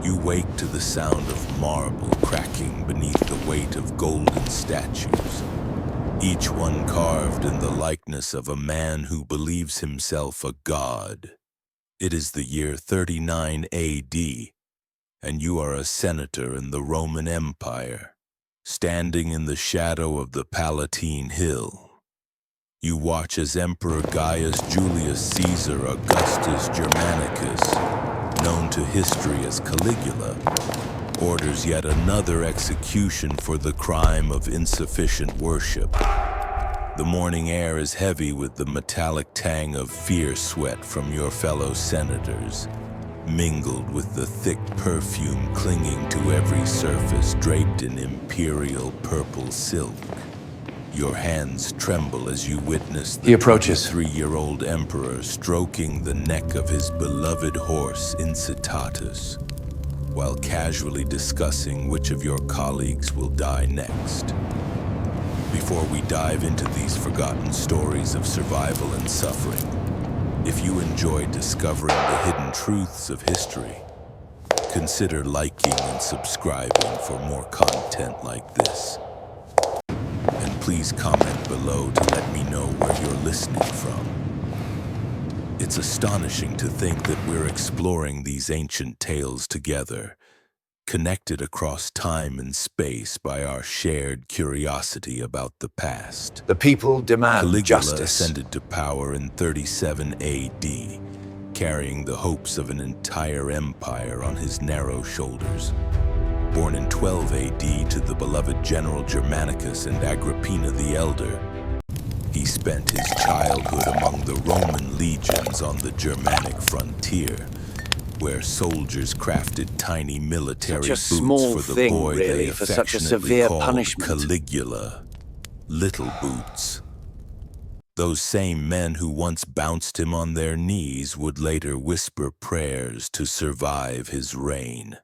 You wake to the sound of marble cracking beneath the weight of golden statues, each one carved in the likeness of a man who believes himself a god. It is the year 39 AD, and you are a senator in the Roman Empire, standing in the shadow of the Palatine Hill. You watch as Emperor Gaius Julius Caesar Augustus Germanicus, known to history as Caligula, orders yet another execution for the crime of insufficient worship. The morning air is heavy with the metallic tang of fear sweat from your fellow senators, mingled with the thick perfume clinging to every surface draped in imperial purple silk. Your hands tremble as you witness the 3-year-old emperor stroking the neck of his beloved horse Incitatus, while casually discussing which of your colleagues will die next. Before we dive into these forgotten stories of survival and suffering, if you enjoy discovering the hidden truths of history, consider liking and subscribing for more content like this. And please comment below to let me know where you're listening from. It's astonishing to think that we're exploring these ancient tales together, connected across time and space by our shared curiosity about the past. The people demand Caligula justice. ascended to power in 37 AD, carrying the hopes of an entire empire on his narrow shoulders. Born in 12 AD to the beloved general Germanicus and Agrippina the Elder, he spent his childhood among the Roman legions on the Germanic frontier, where soldiers crafted tiny military boots for the boy they affectionately called Caligula, Little Boots. Those same men who once bounced him on their knees would later whisper prayers to survive his reign.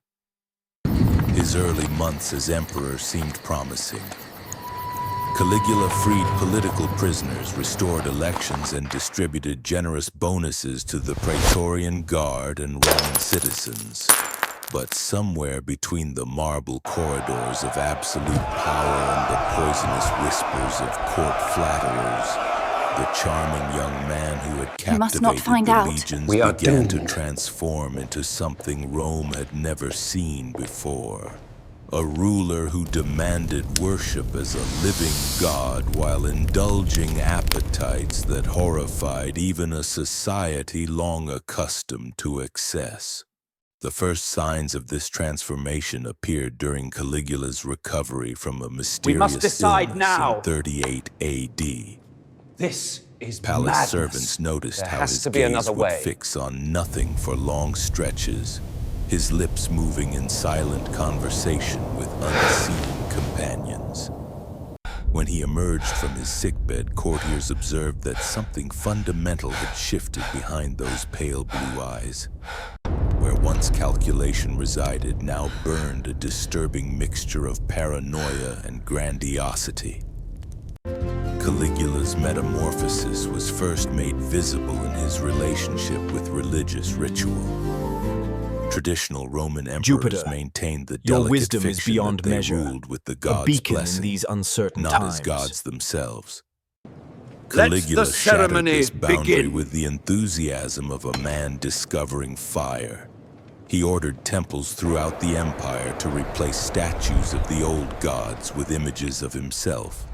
His early months as emperor seemed promising. Caligula freed political prisoners, restored elections, and distributed generous bonuses to the Praetorian Guard and Roman citizens. But somewhere between the marble corridors of absolute power and the poisonous whispers of court flatterers, the charming young man who had captivated the legions began to transform into something Rome had never seen before. A ruler who demanded worship as a living god while indulging appetites that horrified even a society long accustomed to excess. The first signs of this transformation appeared during Caligula's recovery from a mysterious illness in 38 AD. This is Palace madness. servants noticed how his gaze would fix on nothing for long stretches, his lips moving in silent conversation with unseen companions. When he emerged from his sickbed, courtiers observed that something fundamental had shifted behind those pale blue eyes. Where once calculation resided, now burned a disturbing mixture of paranoia and grandiosity. Caligula's metamorphosis was first made visible in his relationship with religious ritual. Traditional Roman emperors maintained the delicate fiction that they ruled with the gods' blessing, in these uncertain not times. as gods themselves. Let Caligula the shattered ceremony this boundary begin. with the enthusiasm of a man discovering fire. He ordered temples throughout the empire to replace statues of the old gods with images of himself,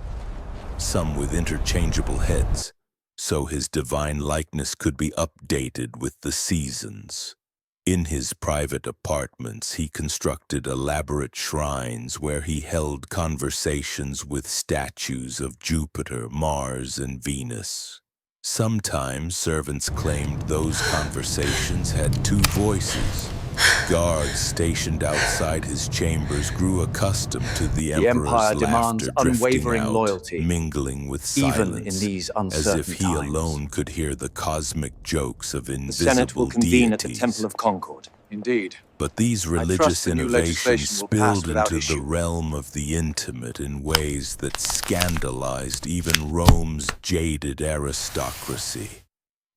some with interchangeable heads, so his divine likeness could be updated with the seasons. In his private apartments, he constructed elaborate shrines where he held conversations with statues of Jupiter, Mars, and Venus. Sometimes servants claimed those conversations had two voices. Guards stationed outside his chambers grew accustomed to the emperor's laughter drifting out, loyalty, mingling with even silence, in these as uncertain if he times. alone could hear the cosmic jokes of The invisible Senate will convene deities. at the Temple of Concord. Indeed. But these trust religious the new innovations legislation will pass spilled without into issue. the realm of the intimate in ways that scandalized even Rome's jaded aristocracy.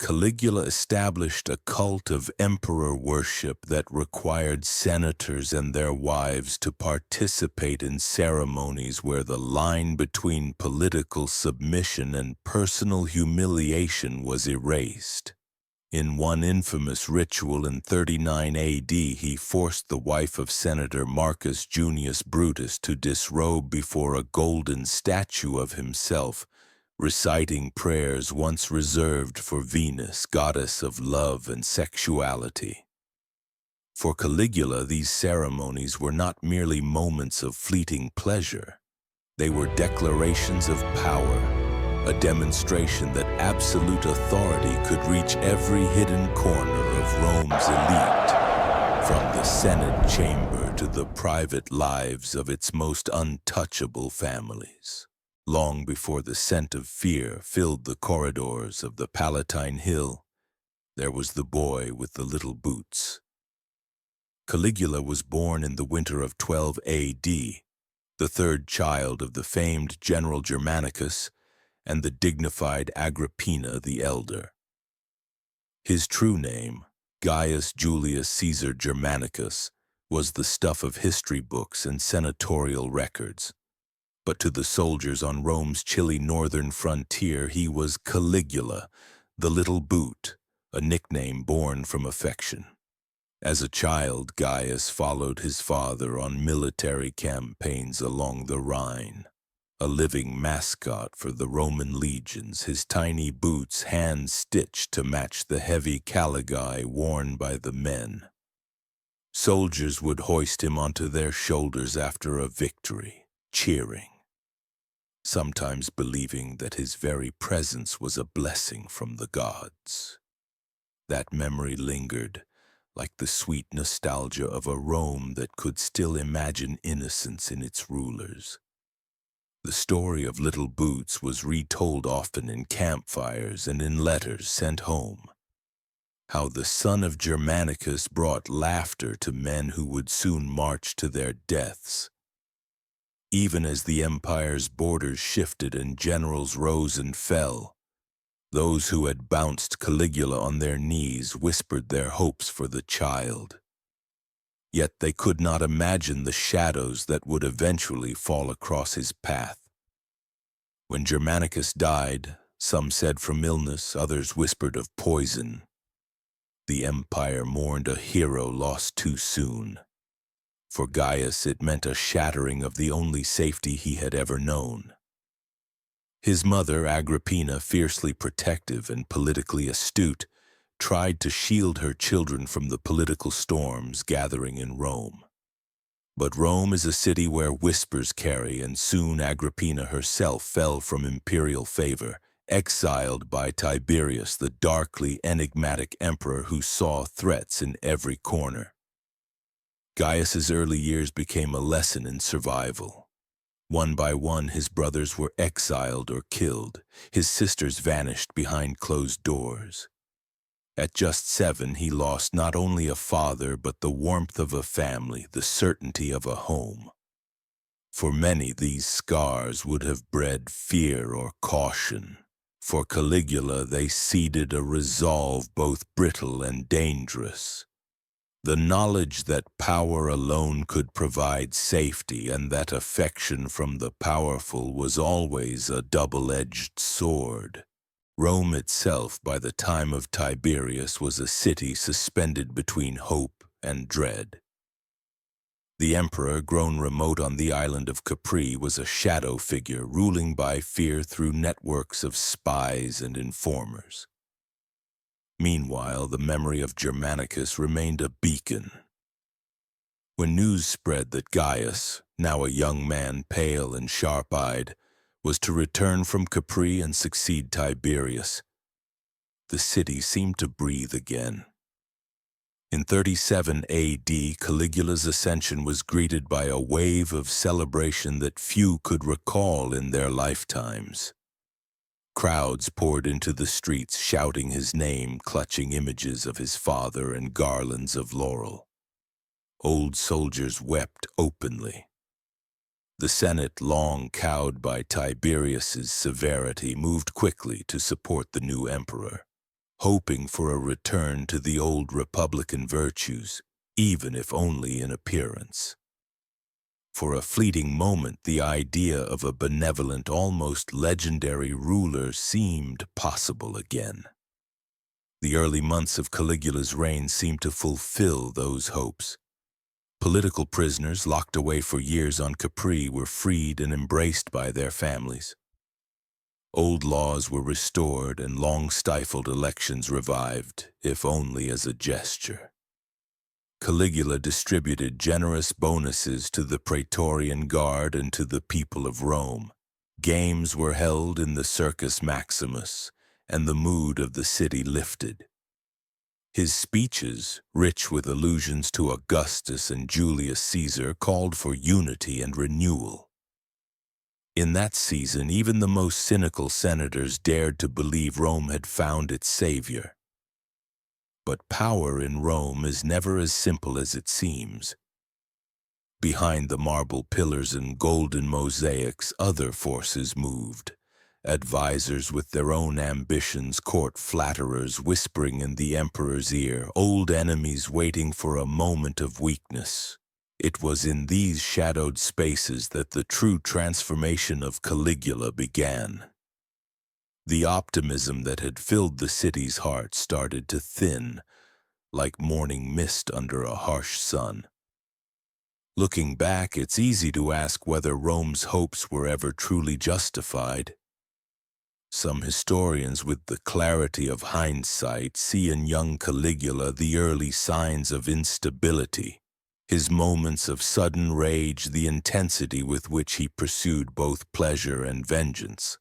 Caligula established a cult of emperor worship that required senators and their wives to participate in ceremonies where the line between political submission and personal humiliation was erased. In one infamous ritual in 39 AD, he forced the wife of Senator Marcus Junius Brutus to disrobe before a golden statue of himself, reciting prayers once reserved for Venus, goddess of love and sexuality. For Caligula, these ceremonies were not merely moments of fleeting pleasure. They were declarations of power, a demonstration that absolute authority could reach every hidden corner of Rome's elite, from the Senate chamber to the private lives of its most untouchable families. Long before the scent of fear filled the corridors of the Palatine Hill, there was the boy with the little boots. Caligula was born in the winter of 12 AD, the third child of the famed General Germanicus and the dignified Agrippina the Elder. His true name, Gaius Julius Caesar Germanicus, was the stuff of history books and senatorial records. But to the soldiers on Rome's chilly northern frontier, he was Caligula, the little boot, a nickname born from affection. As a child, Gaius followed his father on military campaigns along the Rhine. A living mascot for the Roman legions, his tiny boots hand-stitched to match the heavy caligae worn by the men. Soldiers would hoist him onto their shoulders after a victory, cheering, sometimes believing that his very presence was a blessing from the gods. That memory lingered, like the sweet nostalgia of a Rome that could still imagine innocence in its rulers. The story of Little Boots was retold often in campfires and in letters sent home. How the son of Germanicus brought laughter to men who would soon march to their deaths. Even as the empire's borders shifted and generals rose and fell, those who had bounced Caligula on their knees whispered their hopes for the child. Yet they could not imagine the shadows that would eventually fall across his path. When Germanicus died, some said from illness, others whispered of poison. The empire mourned a hero lost too soon. For Gaius, it meant a shattering of the only safety he had ever known. His mother, Agrippina, fiercely protective and politically astute, tried to shield her children from the political storms gathering in Rome. But Rome is a city where whispers carry, and soon Agrippina herself fell from imperial favor, exiled by Tiberius, the darkly enigmatic emperor who saw threats in every corner. Gaius's early years became a lesson in survival. One by one, his brothers were exiled or killed. His sisters vanished behind closed doors. At just 7, he lost not only a father, but the warmth of a family, the certainty of a home. For many, these scars would have bred fear or caution. For Caligula, they seeded a resolve both brittle and dangerous. The knowledge that power alone could provide safety and that affection from the powerful was always a double-edged sword. Rome itself, by the time of Tiberius, was a city suspended between hope and dread. The emperor, grown remote on the island of Capri, was a shadow figure ruling by fear through networks of spies and informers. Meanwhile, the memory of Germanicus remained a beacon. When news spread that Gaius, now a young man pale and sharp-eyed, was to return from Capri and succeed Tiberius, the city seemed to breathe again. In 37 AD, Caligula's ascension was greeted by a wave of celebration that few could recall in their lifetimes. Crowds poured into the streets, shouting his name, clutching images of his father and garlands of laurel. Old soldiers wept openly. The Senate, long cowed by Tiberius's severity, moved quickly to support the new emperor. hoping for a return to the old republican virtues, even if only in appearance. For a fleeting moment, the idea of a benevolent, almost legendary ruler seemed possible again. The early months of Caligula's reign seemed to fulfill those hopes. Political prisoners locked away for years on Capri were freed and embraced by their families. Old laws were restored and long-stifled elections revived, if only as a gesture. Caligula distributed generous bonuses to the Praetorian Guard and to the people of Rome. Games were held in the Circus Maximus, and the mood of the city lifted. His speeches, rich with allusions to Augustus and Julius Caesar, called for unity and renewal. In that season, even the most cynical senators dared to believe Rome had found its savior. But power in Rome is never as simple as it seems. Behind the marble pillars and golden mosaics, other forces moved. Advisors with their own ambitions, court flatterers whispering in the emperor's ear, old enemies waiting for a moment of weakness. It was in these shadowed spaces that the true transformation of Caligula began. The optimism that had filled the city's heart started to thin, like morning mist under a harsh sun. Looking back, it's easy to ask whether Rome's hopes were ever truly justified. Some historians, with the clarity of hindsight, see in young Caligula the early signs of instability, his moments of sudden rage, the intensity with which he pursued both pleasure and vengeance.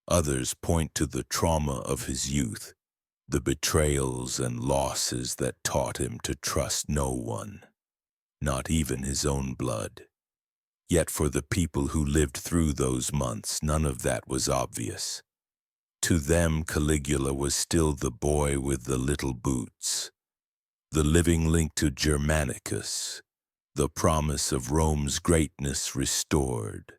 Others point to the trauma of his youth, the betrayals and losses that taught him to trust no one, not even his own blood. Yet for the people who lived through those months, none of that was obvious. To them, Caligula was still the boy with the little boots, the living link to Germanicus, the promise of Rome's greatness restored.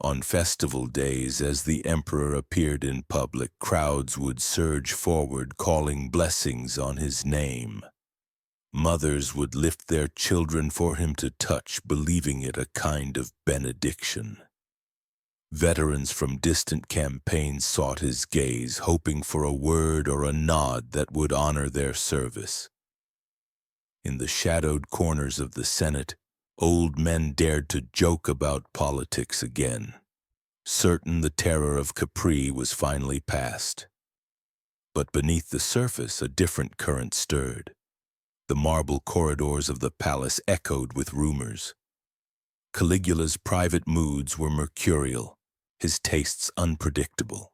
On festival days, as the emperor appeared in public, crowds would surge forward, calling blessings on his name. Mothers would lift their children for him to touch, believing it a kind of benediction. Veterans from distant campaigns sought his gaze, hoping for a word or a nod that would honor their service. In the shadowed corners of the Senate, old men dared to joke about politics again, certain the terror of Capri was finally past. But beneath the surface, a different current stirred. The marble corridors of the palace echoed with rumors. Caligula's private moods were mercurial, his tastes unpredictable.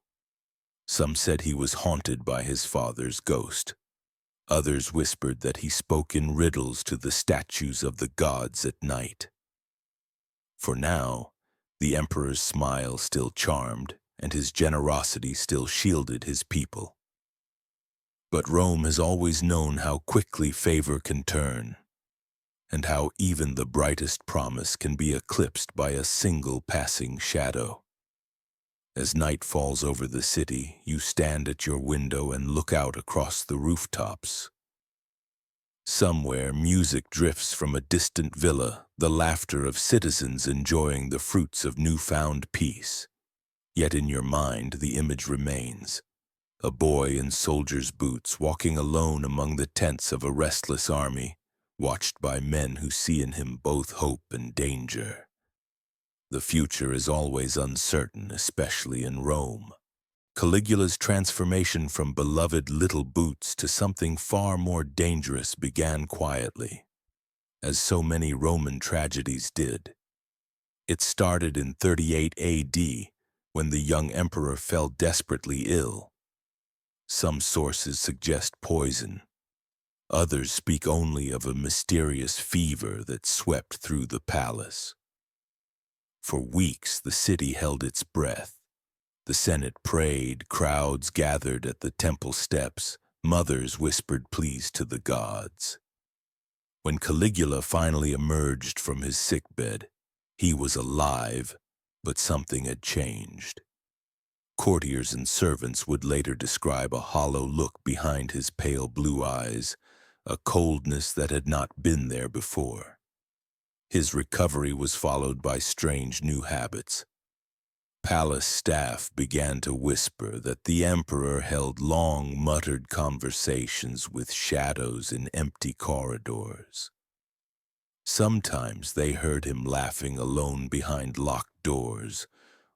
Some said he was haunted by his father's ghost. Others whispered that he spoke in riddles to the statues of the gods at night. For now, the emperor's smile still charmed, and his generosity still shielded his people. But Rome has always known how quickly favor can turn, and how even the brightest promise can be eclipsed by a single passing shadow. As night falls over the city, you stand at your window and look out across the rooftops. Somewhere, music drifts from a distant villa, the laughter of citizens enjoying the fruits of newfound peace. Yet in your mind, the image remains. A boy in soldier's boots, walking alone among the tents of a restless army, watched by men who see in him both hope and danger. The future is always uncertain, especially in Rome. Caligula's transformation from beloved little boots to something far more dangerous began quietly, as so many Roman tragedies did. It started in 38 AD, when the young emperor fell desperately ill. Some sources suggest poison. Others speak only of a mysterious fever that swept through the palace. For weeks, the city held its breath. The Senate prayed, crowds gathered at the temple steps, mothers whispered pleas to the gods. When Caligula finally emerged from his sickbed, he was alive, but something had changed. Courtiers and servants would later describe a hollow look behind his pale blue eyes, a coldness that had not been there before. His recovery was followed by strange new habits. Palace staff began to whisper that the emperor held long, muttered conversations with shadows in empty corridors. Sometimes they heard him laughing alone behind locked doors,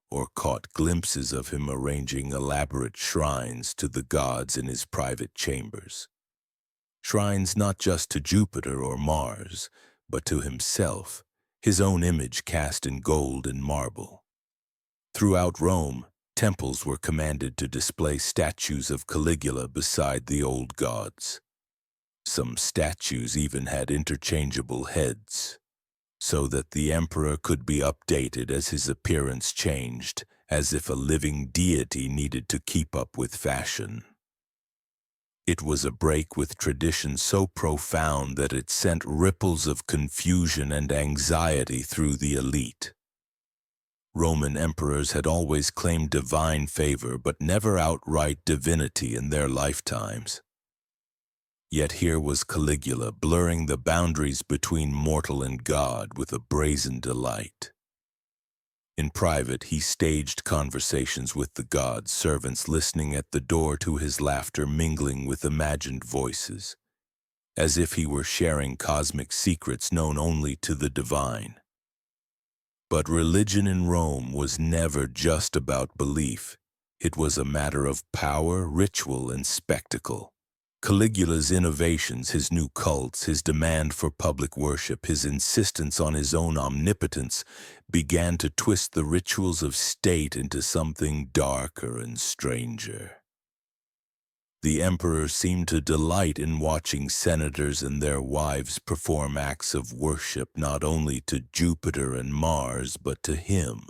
or caught glimpses of him arranging elaborate shrines to the gods in his private chambers. Shrines not just to Jupiter or Mars, but to himself, his own image cast in gold and marble. Throughout Rome, temples were commanded to display statues of Caligula beside the old gods. Some statues even had interchangeable heads, so that the emperor could be updated as his appearance changed, as if a living deity needed to keep up with fashion. It was a break with tradition so profound that it sent ripples of confusion and anxiety through the elite. Roman emperors had always claimed divine favor but never outright divinity in their lifetimes. Yet here was Caligula blurring the boundaries between mortal and God with a brazen delight. In private, he staged conversations with the gods, servants listening at the door to his laughter mingling with imagined voices, as if he were sharing cosmic secrets known only to the divine. But religion in Rome was never just about belief. It was a matter of power, ritual, and spectacle. Caligula's innovations, his new cults, his demand for public worship, his insistence on his own omnipotence began to twist the rituals of state into something darker and stranger. The emperor seemed to delight in watching senators and their wives perform acts of worship not only to Jupiter and Mars, but to him.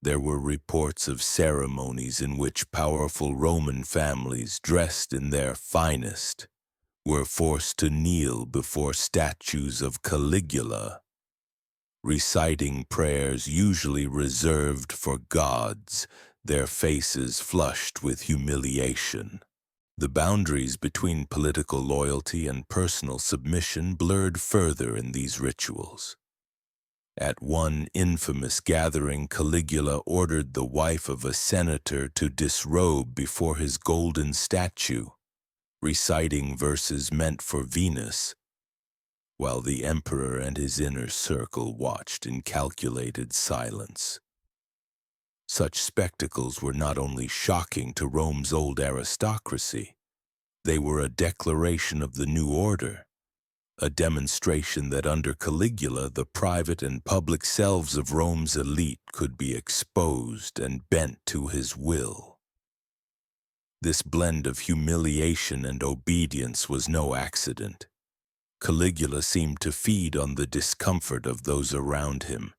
There were reports of ceremonies in which powerful Roman families, dressed in their finest, were forced to kneel before statues of Caligula, reciting prayers usually reserved for gods, their faces flushed with humiliation. The boundaries between political loyalty and personal submission blurred further in these rituals. At one infamous gathering, Caligula ordered the wife of a senator to disrobe before his golden statue, reciting verses meant for Venus, while the emperor and his inner circle watched in calculated silence. Such spectacles were not only shocking to Rome's old aristocracy, they were a declaration of the new order, a demonstration that under Caligula the private and public selves of Rome's elite could be exposed and bent to his will. This blend of humiliation and obedience was no accident. Caligula seemed to feed on the discomfort of those around him,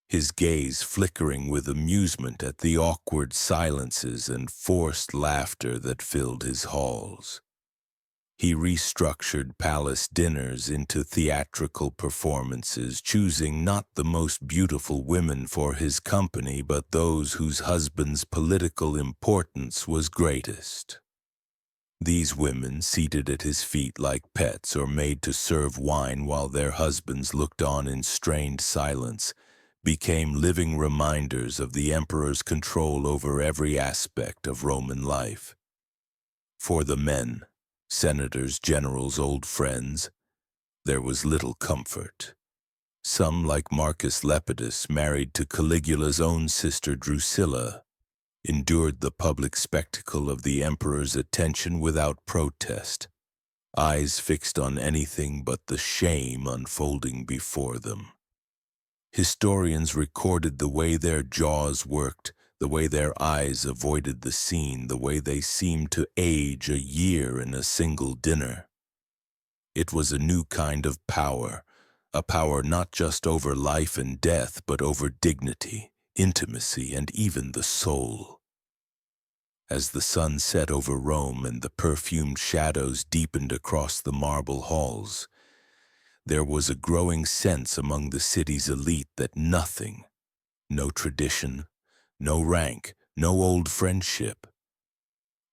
his gaze flickering with amusement at the awkward silences and forced laughter that filled his halls. He restructured palace dinners into theatrical performances, choosing not the most beautiful women for his company, but those whose husbands' political importance was greatest. These women, seated at his feet like pets or made to serve wine while their husbands looked on in strained silence, became living reminders of the emperor's control over every aspect of Roman life. For the men, senators, generals, old friends, there was little comfort. Some, like Marcus Lepidus, married to Caligula's own sister Drusilla, endured the public spectacle of the emperor's attention without protest, eyes fixed on anything but the shame unfolding before them. Historians recorded the way their jaws worked, the way their eyes avoided the scene, the way they seemed to age a year in a single dinner. It was a new kind of power, a power not just over life and death, but over dignity, intimacy, and even the soul. As the sun set over Rome and the perfumed shadows deepened across the marble halls, there was a growing sense among the city's elite that nothing, no tradition, no rank, no old friendship,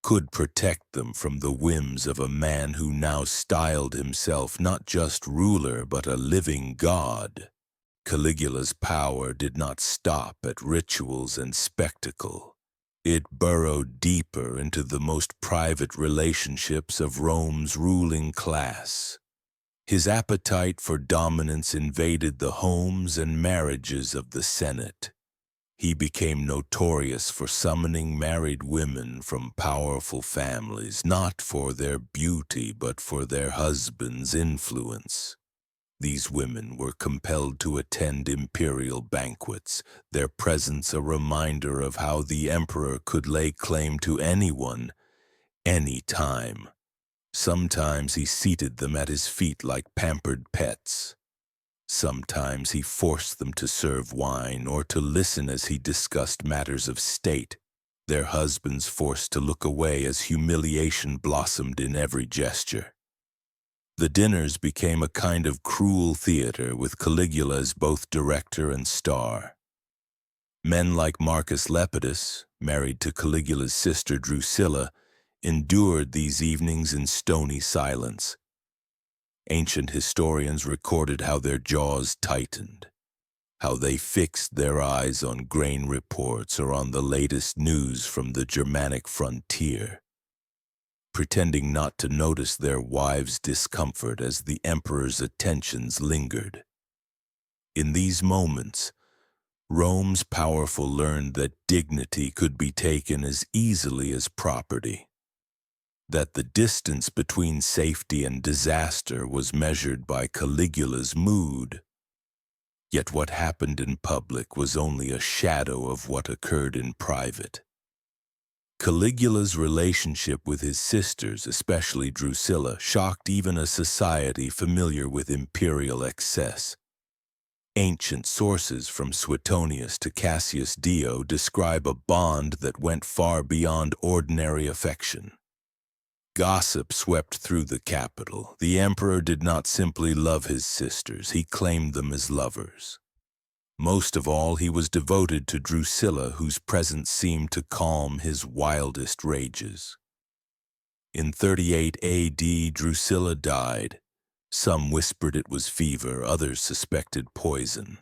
could protect them from the whims of a man who now styled himself not just ruler but a living god. Caligula's power did not stop at rituals and spectacle. It burrowed deeper into the most private relationships of Rome's ruling class. His appetite for dominance invaded the homes and marriages of the Senate. He became notorious for summoning married women from powerful families, not for their beauty but for their husbands' influence. These women were compelled to attend imperial banquets, their presence a reminder of how the emperor could lay claim to anyone, any time. Sometimes he seated them at his feet like pampered pets. Sometimes he forced them to serve wine or to listen as he discussed matters of state, their husbands forced to look away as humiliation blossomed in every gesture. The dinners became a kind of cruel theater with Caligula as both director and star. Men like Marcus Lepidus, married to Caligula's sister Drusilla, endured these evenings in stony silence. Ancient historians recorded how their jaws tightened, how they fixed their eyes on grain reports or on the latest news from the Germanic frontier, pretending not to notice their wives' discomfort as the emperor's attentions lingered. In these moments, Rome's powerful learned that dignity could be taken as easily as property, that the distance between safety and disaster was measured by Caligula's mood. Yet what happened in public was only a shadow of what occurred in private. Caligula's relationship with his sisters, especially Drusilla, shocked even a society familiar with imperial excess. Ancient sources from Suetonius to Cassius Dio describe a bond that went far beyond ordinary affection. Gossip swept through the capital. The emperor did not simply love his sisters, he claimed them as lovers. Most of all, he was devoted to Drusilla, whose presence seemed to calm his wildest rages. In 38 AD, Drusilla died. Some whispered it was fever, others suspected poison.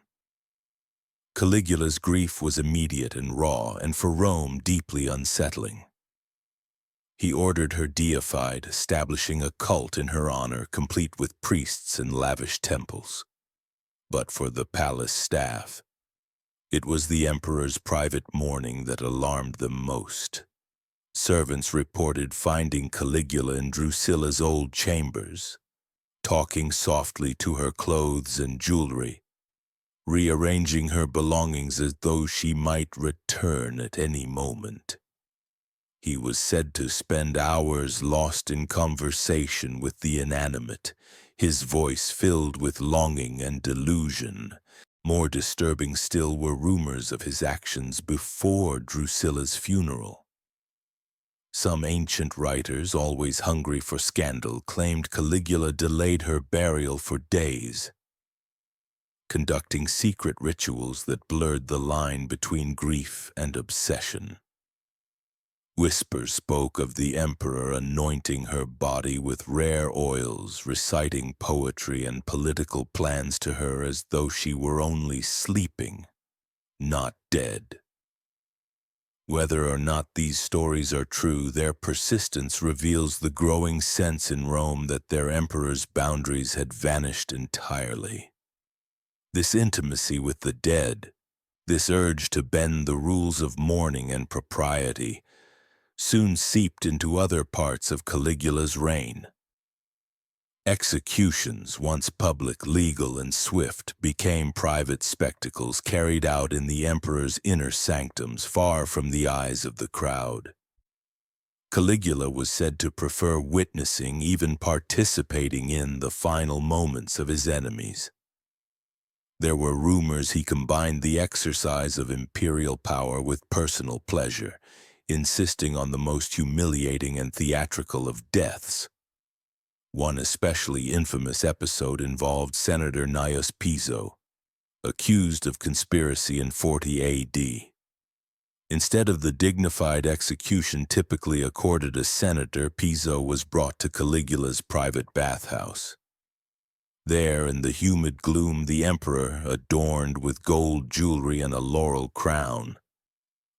Caligula's grief was immediate and raw, and for Rome deeply unsettling. He ordered her deified, establishing a cult in her honor, complete with priests and lavish temples. But for the palace staff, it was the emperor's private mourning that alarmed them most. Servants reported finding Caligula in Drusilla's old chambers, talking softly to her clothes and jewelry, rearranging her belongings as though she might return at any moment. He was said to spend hours lost in conversation with the inanimate, his voice filled with longing and delusion. More disturbing still were rumors of his actions before Drusilla's funeral. Some ancient writers, always hungry for scandal, claimed Caligula delayed her burial for days, conducting secret rituals that blurred the line between grief and obsession. Whispers spoke of the emperor anointing her body with rare oils, reciting poetry and political plans to her as though she were only sleeping, not dead. Whether or not these stories are true, their persistence reveals the growing sense in Rome that their emperor's boundaries had vanished entirely. This intimacy with the dead, this urge to bend the rules of mourning and propriety, soon seeped into other parts of Caligula's reign. Executions, once public, legal, and swift, became private spectacles carried out in the emperor's inner sanctums, far from the eyes of the crowd. Caligula was said to prefer witnessing, even participating in, the final moments of his enemies. There were rumors he combined the exercise of imperial power with personal pleasure, insisting on the most humiliating and theatrical of deaths. One especially infamous episode involved Senator Gnaeus Piso, accused of conspiracy in 40 AD. Instead of the dignified execution typically accorded a senator, Piso was brought to Caligula's private bathhouse. There, in the humid gloom, the emperor, adorned with gold jewelry and a laurel crown,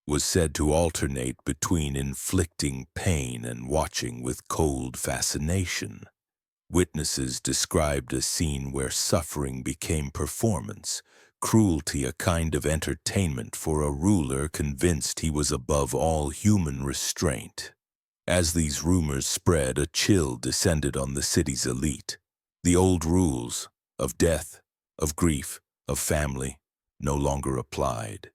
was said to alternate between inflicting pain and watching with cold fascination. Witnesses described a scene where suffering became performance, cruelty a kind of entertainment for a ruler convinced he was above all human restraint. As these rumors spread, a chill descended on the city's elite. The old rules of death, of grief, of family no longer applied.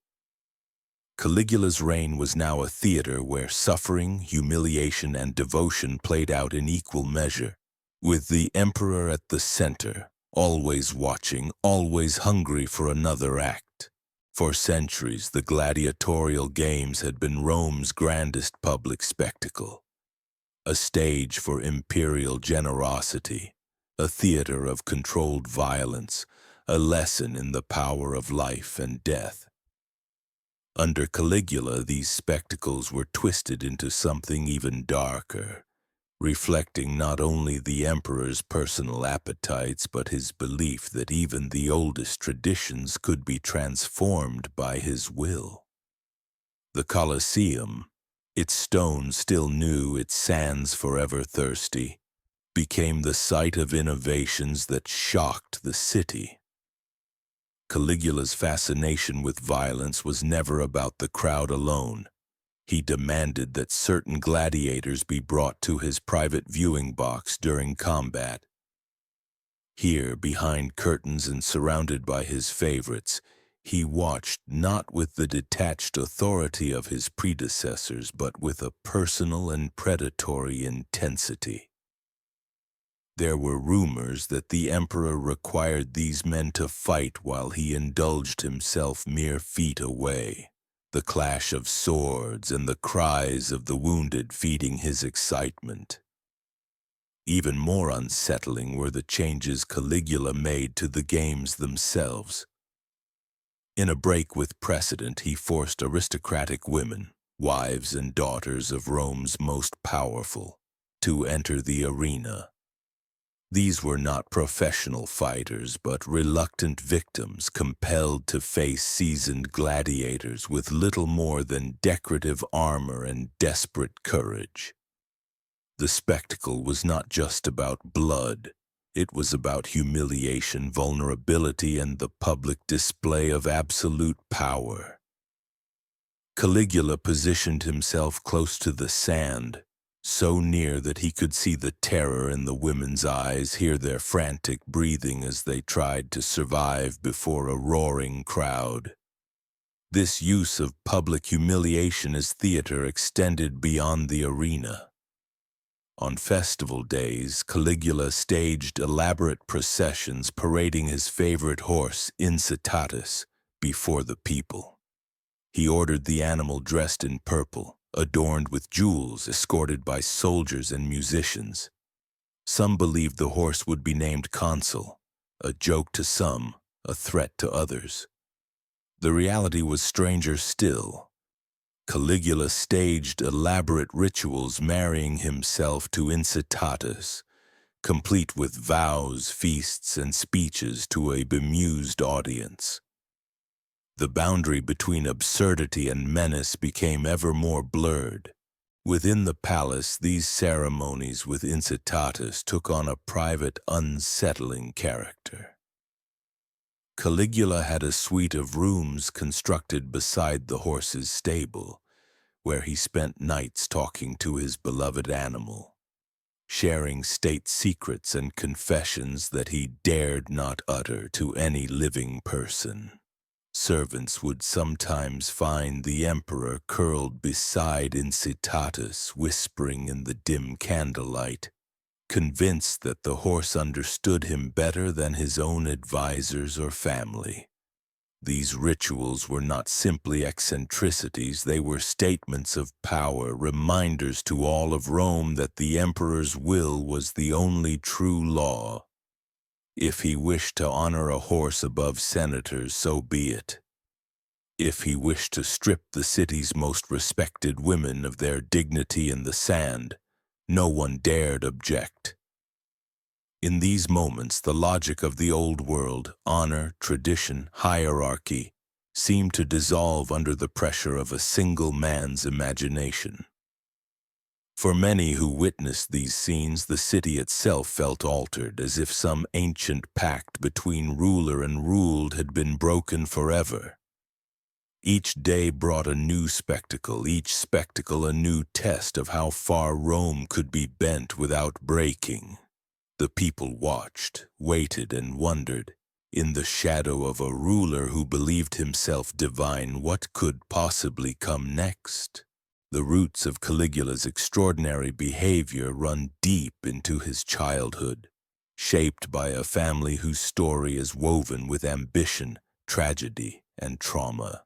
Caligula's reign was now a theater where suffering, humiliation, and devotion played out in equal measure, with the emperor at the center, always watching, always hungry for another act. For centuries, the gladiatorial games had been Rome's grandest public spectacle, a stage for imperial generosity, a theater of controlled violence, a lesson in the power of life and death. Under Caligula, these spectacles were twisted into something even darker, reflecting not only the emperor's personal appetites but his belief that even the oldest traditions could be transformed by his will. The Colosseum, its stones still new, its sands forever thirsty, became the site of innovations that shocked the city. Caligula's fascination with violence was never about the crowd alone. He demanded that certain gladiators be brought to his private viewing box during combat. Here, behind curtains and surrounded by his favorites, he watched not with the detached authority of his predecessors, but with a personal and predatory intensity. There were rumors that the emperor required these men to fight while he indulged himself mere feet away, the clash of swords and the cries of the wounded feeding his excitement. Even more unsettling were the changes Caligula made to the games themselves. In a break with precedent, he forced aristocratic women, wives and daughters of Rome's most powerful, to enter the arena. These were not professional fighters, but reluctant victims compelled to face seasoned gladiators with little more than decorative armor and desperate courage. The spectacle was not just about blood. It was about humiliation, vulnerability, and the public display of absolute power. Caligula positioned himself close to the sand, so near that he could see the terror in the women's eyes, hear their frantic breathing as they tried to survive before a roaring crowd. This use of public humiliation as theater extended beyond the arena. On festival days, Caligula staged elaborate processions parading his favorite horse, incitatus, before the people. He ordered the animal dressed in purple, adorned with jewels, escorted by soldiers and musicians. Some believed the horse would be named Consul, a joke to some, a threat to others. The reality was stranger still. Caligula staged elaborate rituals marrying himself to Incitatus, complete with vows, feasts, and speeches to a bemused audience. The boundary between absurdity and menace became ever more blurred. Within the palace, these ceremonies with Incitatus took on a private, unsettling character. Caligula had a suite of rooms constructed beside the horse's stable, where he spent nights talking to his beloved animal, sharing state secrets and confessions that he dared not utter to any living person. Servants would sometimes find the emperor curled beside Incitatus, whispering in the dim candlelight, convinced that the horse understood him better than his own advisors or family. These rituals were not simply eccentricities, they were statements of power, reminders to all of Rome that the emperor's will was the only true law. If he wished to honor a horse above senators, so be it. If he wished to strip the city's most respected women of their dignity in the sand, no one dared object. In these moments, the logic of the old world, honor, tradition, hierarchy, seemed to dissolve under the pressure of a single man's imagination. For many who witnessed these scenes, the city itself felt altered, as if some ancient pact between ruler and ruled had been broken forever. Each day brought a new spectacle, each spectacle a new test of how far Rome could be bent without breaking. The people watched, waited, and wondered. In the shadow of a ruler who believed himself divine, what could possibly come next? The roots of Caligula's extraordinary behavior run deep into his childhood, shaped by a family whose story is woven with ambition, tragedy, and trauma.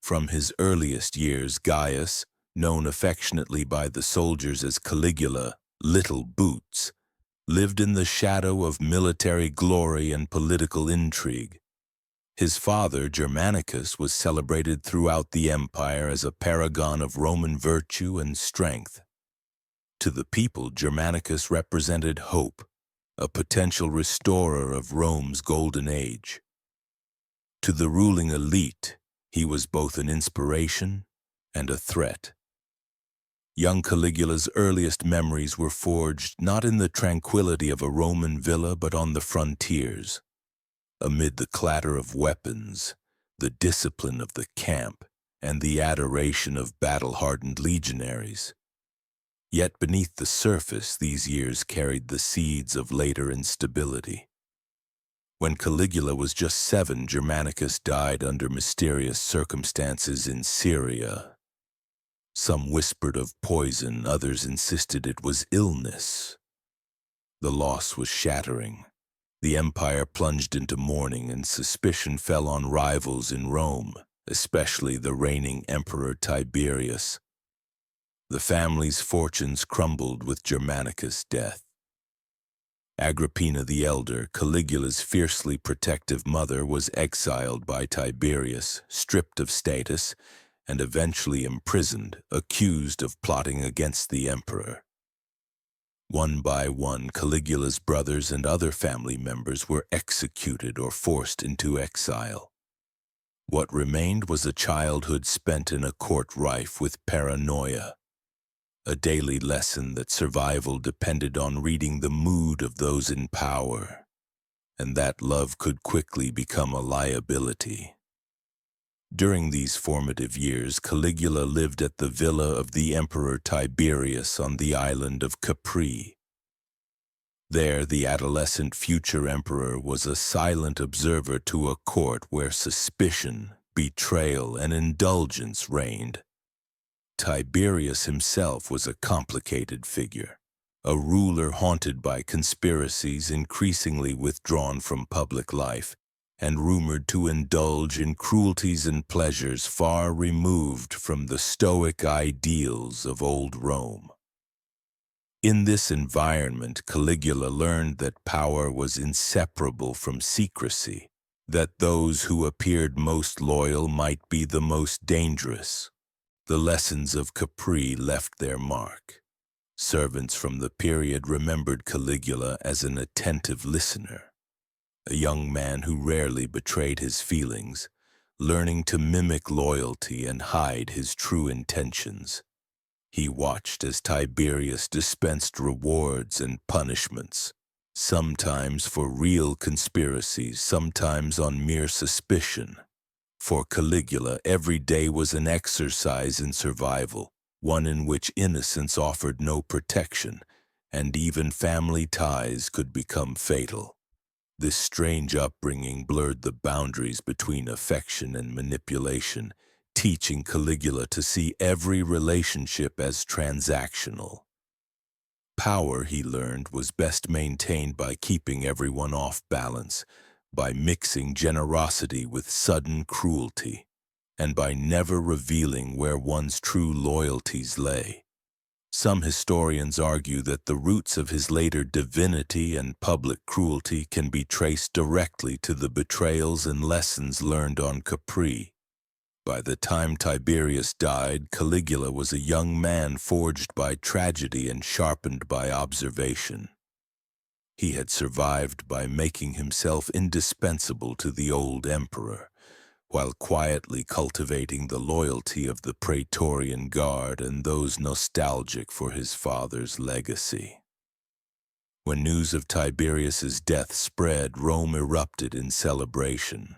From his earliest years, Gaius, known affectionately by the soldiers as Caligula, Little Boots, lived in the shadow of military glory and political intrigue. His father, Germanicus, was celebrated throughout the empire as a paragon of Roman virtue and strength. To the people, Germanicus represented hope, a potential restorer of Rome's golden age. To the ruling elite, he was both an inspiration and a threat. Young Caligula's earliest memories were forged not in the tranquility of a Roman villa but on the frontiers. Amid the clatter of weapons, the discipline of the camp, and the adoration of battle-hardened legionaries. Yet beneath the surface, these years carried the seeds of later instability. When Caligula was just 7, Germanicus died under mysterious circumstances in Syria. Some whispered of poison, others insisted it was illness. The loss was shattering. The empire plunged into mourning, and suspicion fell on rivals in Rome, especially the reigning Emperor Tiberius. The family's fortunes crumbled with Germanicus' death. Agrippina the Elder, Caligula's fiercely protective mother, was exiled by Tiberius, stripped of status, and eventually imprisoned, accused of plotting against the emperor. One by one, Caligula's brothers and other family members were executed or forced into exile. What remained was a childhood spent in a court rife with paranoia, a daily lesson that survival depended on reading the mood of those in power, and that love could quickly become a liability. During these formative years, Caligula lived at the villa of the Emperor Tiberius on the island of Capri. There, the adolescent future emperor was a silent observer to a court where suspicion, betrayal, and indulgence reigned. Tiberius himself was a complicated figure, a ruler haunted by conspiracies, increasingly withdrawn from public life, and rumored to indulge in cruelties and pleasures far removed from the stoic ideals of old Rome. In this environment, Caligula learned that power was inseparable from secrecy, that those who appeared most loyal might be the most dangerous. The lessons of Capri left their mark. Servants from the period remembered Caligula as an attentive listener, a young man who rarely betrayed his feelings, learning to mimic loyalty and hide his true intentions. He watched as Tiberius dispensed rewards and punishments, sometimes for real conspiracies, sometimes on mere suspicion. For Caligula, every day was an exercise in survival, one in which innocence offered no protection, and even family ties could become fatal. This strange upbringing blurred the boundaries between affection and manipulation, teaching Caligula to see every relationship as transactional. Power, he learned, was best maintained by keeping everyone off balance, by mixing generosity with sudden cruelty, and by never revealing where one's true loyalties lay. Some historians argue that the roots of his later divinity and public cruelty can be traced directly to the betrayals and lessons learned on Capri. By the time Tiberius died, Caligula was a young man forged by tragedy and sharpened by observation. He had survived by making himself indispensable to the old emperor, while quietly cultivating the loyalty of the Praetorian Guard and those nostalgic for his father's legacy. When news of Tiberius's death spread, Rome erupted in celebration.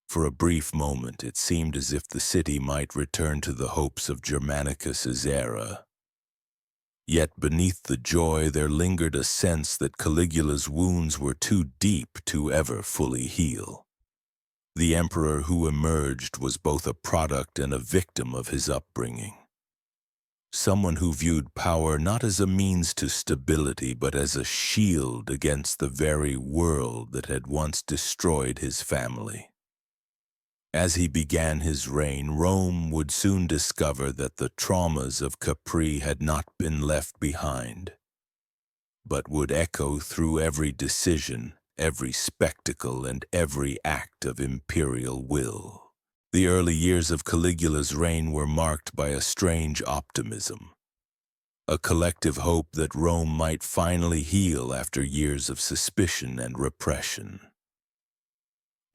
For a brief moment, it seemed as if the city might return to the hopes of Germanicus's era. Yet beneath the joy there lingered a sense that Caligula's wounds were too deep to ever fully heal. The emperor who emerged was both a product and a victim of his upbringing. Someone who viewed power not as a means to stability, but as a shield against the very world that had once destroyed his family. As he began his reign, Rome would soon discover that the traumas of Capri had not been left behind, but would echo through every decision, every spectacle, and every act of imperial will. The early years of Caligula's reign were marked by a strange optimism, a collective hope that Rome might finally heal after years of suspicion and repression.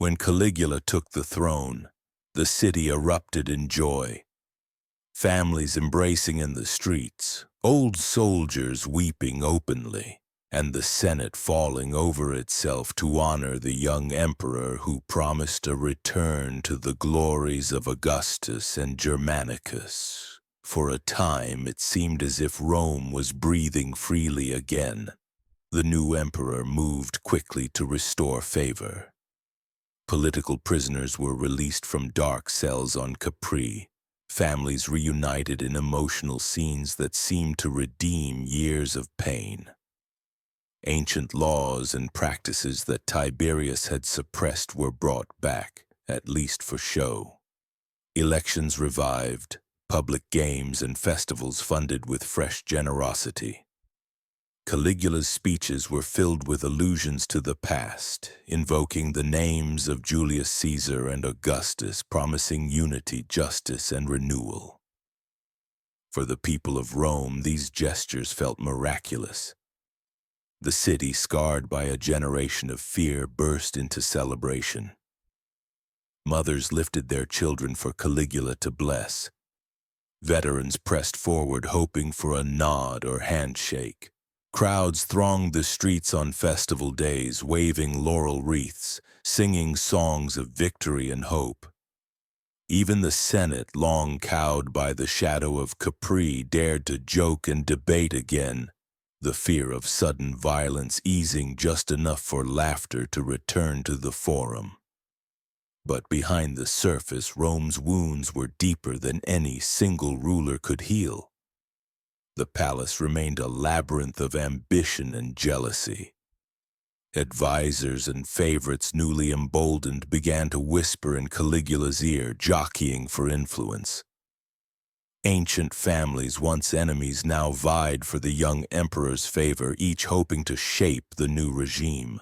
When Caligula took the throne, the city erupted in joy. Families embracing in the streets, old soldiers weeping openly, and the Senate falling over itself to honor the young emperor who promised a return to the glories of Augustus and Germanicus. For a time, it seemed as if Rome was breathing freely again. The new emperor moved quickly to restore favor. Political prisoners were released from dark cells on Capri, families reunited in emotional scenes that seemed to redeem years of pain. Ancient laws and practices that Tiberius had suppressed were brought back, at least for show. Elections revived, public games and festivals funded with fresh generosity. Caligula's speeches were filled with allusions to the past, invoking the names of Julius Caesar and Augustus, promising unity, justice, and renewal. For the people of Rome, these gestures felt miraculous. The city, scarred by a generation of fear, burst into celebration. Mothers lifted their children for Caligula to bless. Veterans pressed forward, hoping for a nod or handshake. Crowds thronged the streets on festival days, waving laurel wreaths, singing songs of victory and hope. Even the Senate, long cowed by the shadow of Capri, dared to joke and debate again, the fear of sudden violence easing just enough for laughter to return to the forum. But behind the surface, Rome's wounds were deeper than any single ruler could heal. The palace remained a labyrinth of ambition and jealousy. Advisors and favorites, newly emboldened, began to whisper in Caligula's ear, jockeying for influence. Ancient families, once enemies, now vied for the young emperor's favor, each hoping to shape the new regime.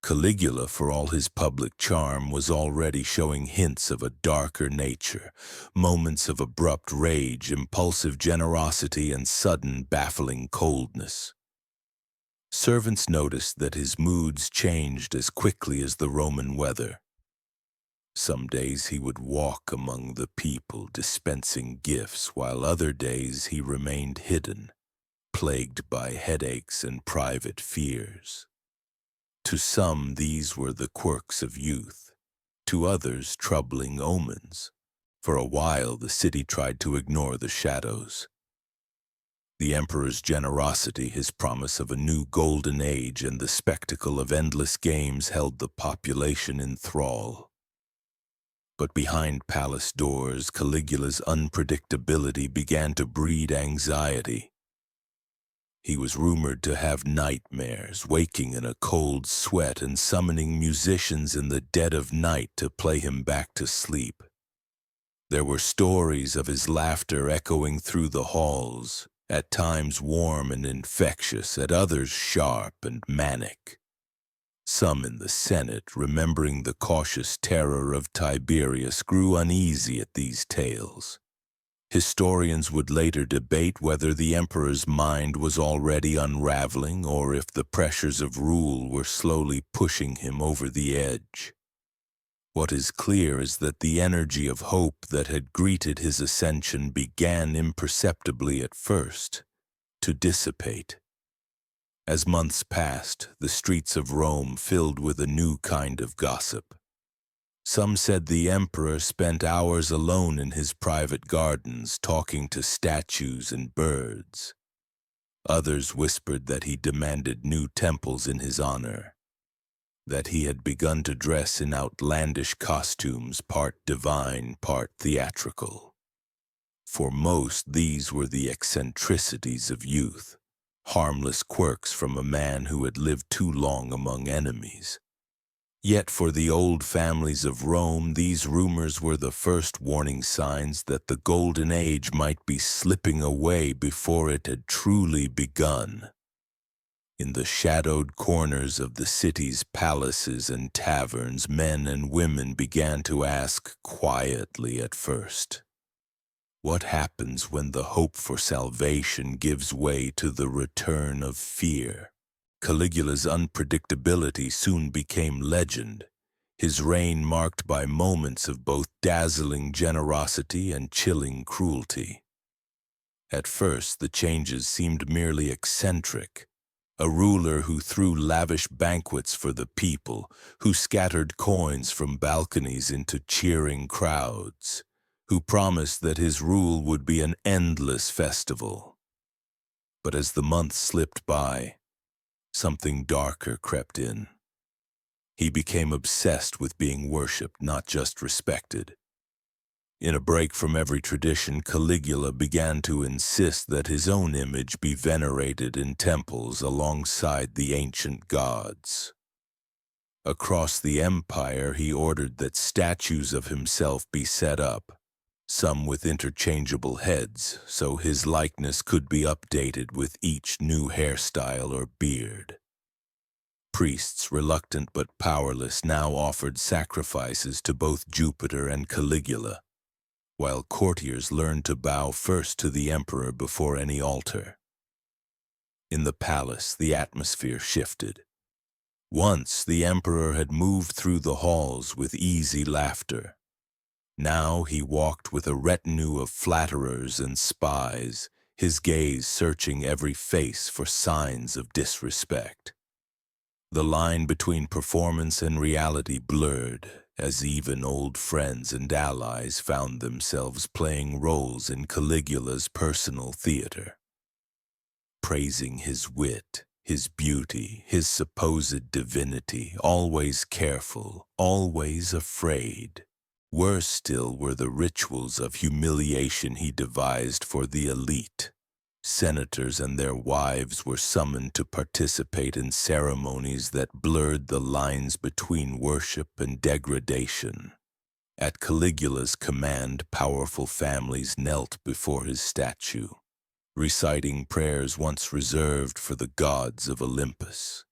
Caligula, for all his public charm, was already showing hints of a darker nature, moments of abrupt rage, impulsive generosity, and sudden, baffling coldness. Servants noticed that his moods changed as quickly as the Roman weather. Some days he would walk among the people, dispensing gifts, while other days he remained hidden, plagued by headaches and private fears. To some, these were the quirks of youth. To others, troubling omens. For a while, the city tried to ignore the shadows. The emperor's generosity, his promise of a new golden age, and the spectacle of endless games held the population in thrall. But behind palace doors, Caligula's unpredictability began to breed anxiety. He was rumored to have nightmares, waking in a cold sweat and summoning musicians in the dead of night to play him back to sleep. There were stories of his laughter echoing through the halls, at times warm and infectious, at others sharp and manic. Some in the Senate, remembering the cautious terror of Tiberius, grew uneasy at these tales. Historians would later debate whether the emperor's mind was already unraveling or if the pressures of rule were slowly pushing him over the edge. What is clear is that the energy of hope that had greeted his ascension began imperceptibly at first to dissipate. As months passed, the streets of Rome filled with a new kind of gossip. Some said the emperor spent hours alone in his private gardens talking to statues and birds. Others whispered that he demanded new temples in his honor, that he had begun to dress in outlandish costumes, part divine, part theatrical. For most, these were the eccentricities of youth, harmless quirks from a man who had lived too long among enemies. Yet for the old families of Rome, these rumors were the first warning signs that the golden age might be slipping away before it had truly begun. In the shadowed corners of the city's palaces and taverns, men and women began to ask quietly at first, what happens when the hope for salvation gives way to the return of fear? Caligula's unpredictability soon became legend, his reign marked by moments of both dazzling generosity and chilling cruelty. At first, the changes seemed merely eccentric, a ruler who threw lavish banquets for the people, who scattered coins from balconies into cheering crowds, who promised that his rule would be an endless festival. But as the months slipped by, something darker crept in. He became obsessed with being worshipped, not just respected. In a break from every tradition, Caligula began to insist that his own image be venerated in temples alongside the ancient gods. Across the empire, he ordered that statues of himself be set up, some with interchangeable heads, so his likeness could be updated with each new hairstyle or beard. Priests, reluctant but powerless, now offered sacrifices to both Jupiter and Caligula, while courtiers learned to bow first to the emperor before any altar. In the palace, the atmosphere shifted. Once, the emperor had moved through the halls with easy laughter. Now he walked with a retinue of flatterers and spies, his gaze searching every face for signs of disrespect. The line between performance and reality blurred, as even old friends and allies found themselves playing roles in Caligula's personal theater. Praising his wit, his beauty, his supposed divinity, always careful, always afraid. Worse still were the rituals of humiliation he devised for the elite. Senators and their wives were summoned to participate in ceremonies that blurred the lines between worship and degradation. At Caligula's command, powerful families knelt before his statue, reciting prayers once reserved for the gods of Olympus.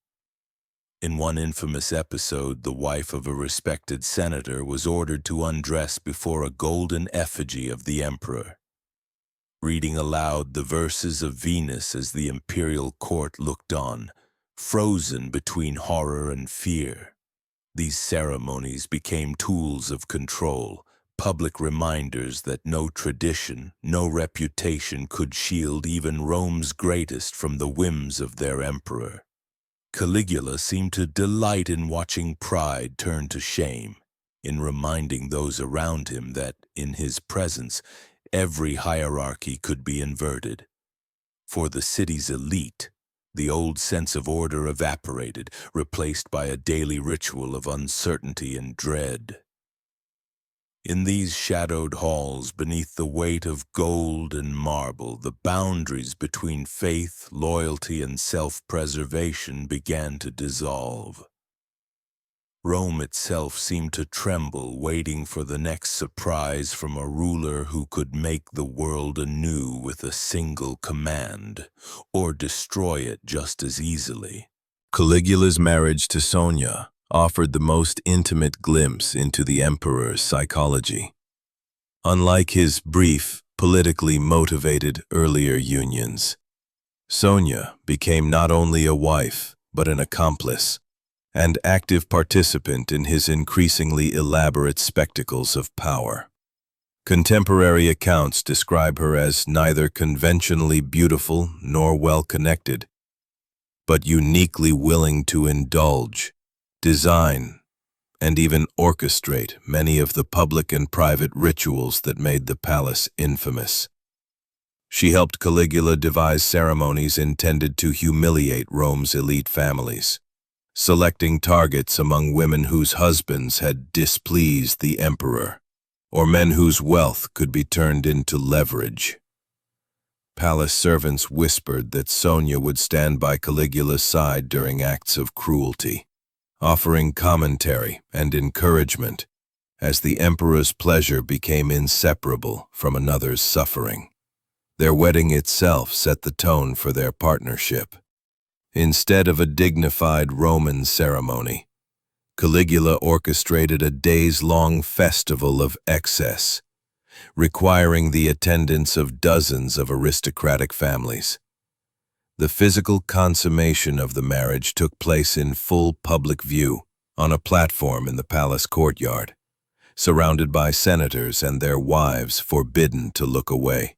In one infamous episode, the wife of a respected senator was ordered to undress before a golden effigy of the emperor, reading aloud the verses of Venus as the imperial court looked on, frozen between horror and fear. These ceremonies became tools of control, public reminders that no tradition, no reputation could shield even Rome's greatest from the whims of their emperor. Caligula seemed to delight in watching pride turn to shame, in reminding those around him that, in his presence, every hierarchy could be inverted. For the city's elite, the old sense of order evaporated, replaced by a daily ritual of uncertainty and dread. In these shadowed halls, beneath the weight of gold and marble, the boundaries between faith, loyalty, and self-preservation began to dissolve. Rome itself seemed to tremble, waiting for the next surprise from a ruler who could make the world anew with a single command, or destroy it just as easily. Caligula's marriage to Sonia offered the most intimate glimpse into the emperor's psychology. Unlike his brief, politically motivated earlier unions, Sonia became not only a wife, but an accomplice, and active participant in his increasingly elaborate spectacles of power. Contemporary accounts describe her as neither conventionally beautiful nor well-connected, but uniquely willing to indulge, design, and even orchestrate many of the public and private rituals that made the palace infamous. She helped Caligula devise ceremonies intended to humiliate Rome's elite families, selecting targets among women whose husbands had displeased the emperor, or men whose wealth could be turned into leverage. Palace servants whispered that Sonia would stand by Caligula's side during acts of cruelty, offering commentary and encouragement as the emperor's pleasure became inseparable from another's suffering. Their wedding itself set the tone for their partnership. Instead of a dignified Roman ceremony, Caligula orchestrated a days-long festival of excess, requiring the attendance of dozens of aristocratic families. The physical consummation of the marriage took place in full public view on a platform in the palace courtyard, surrounded by senators and their wives forbidden to look away.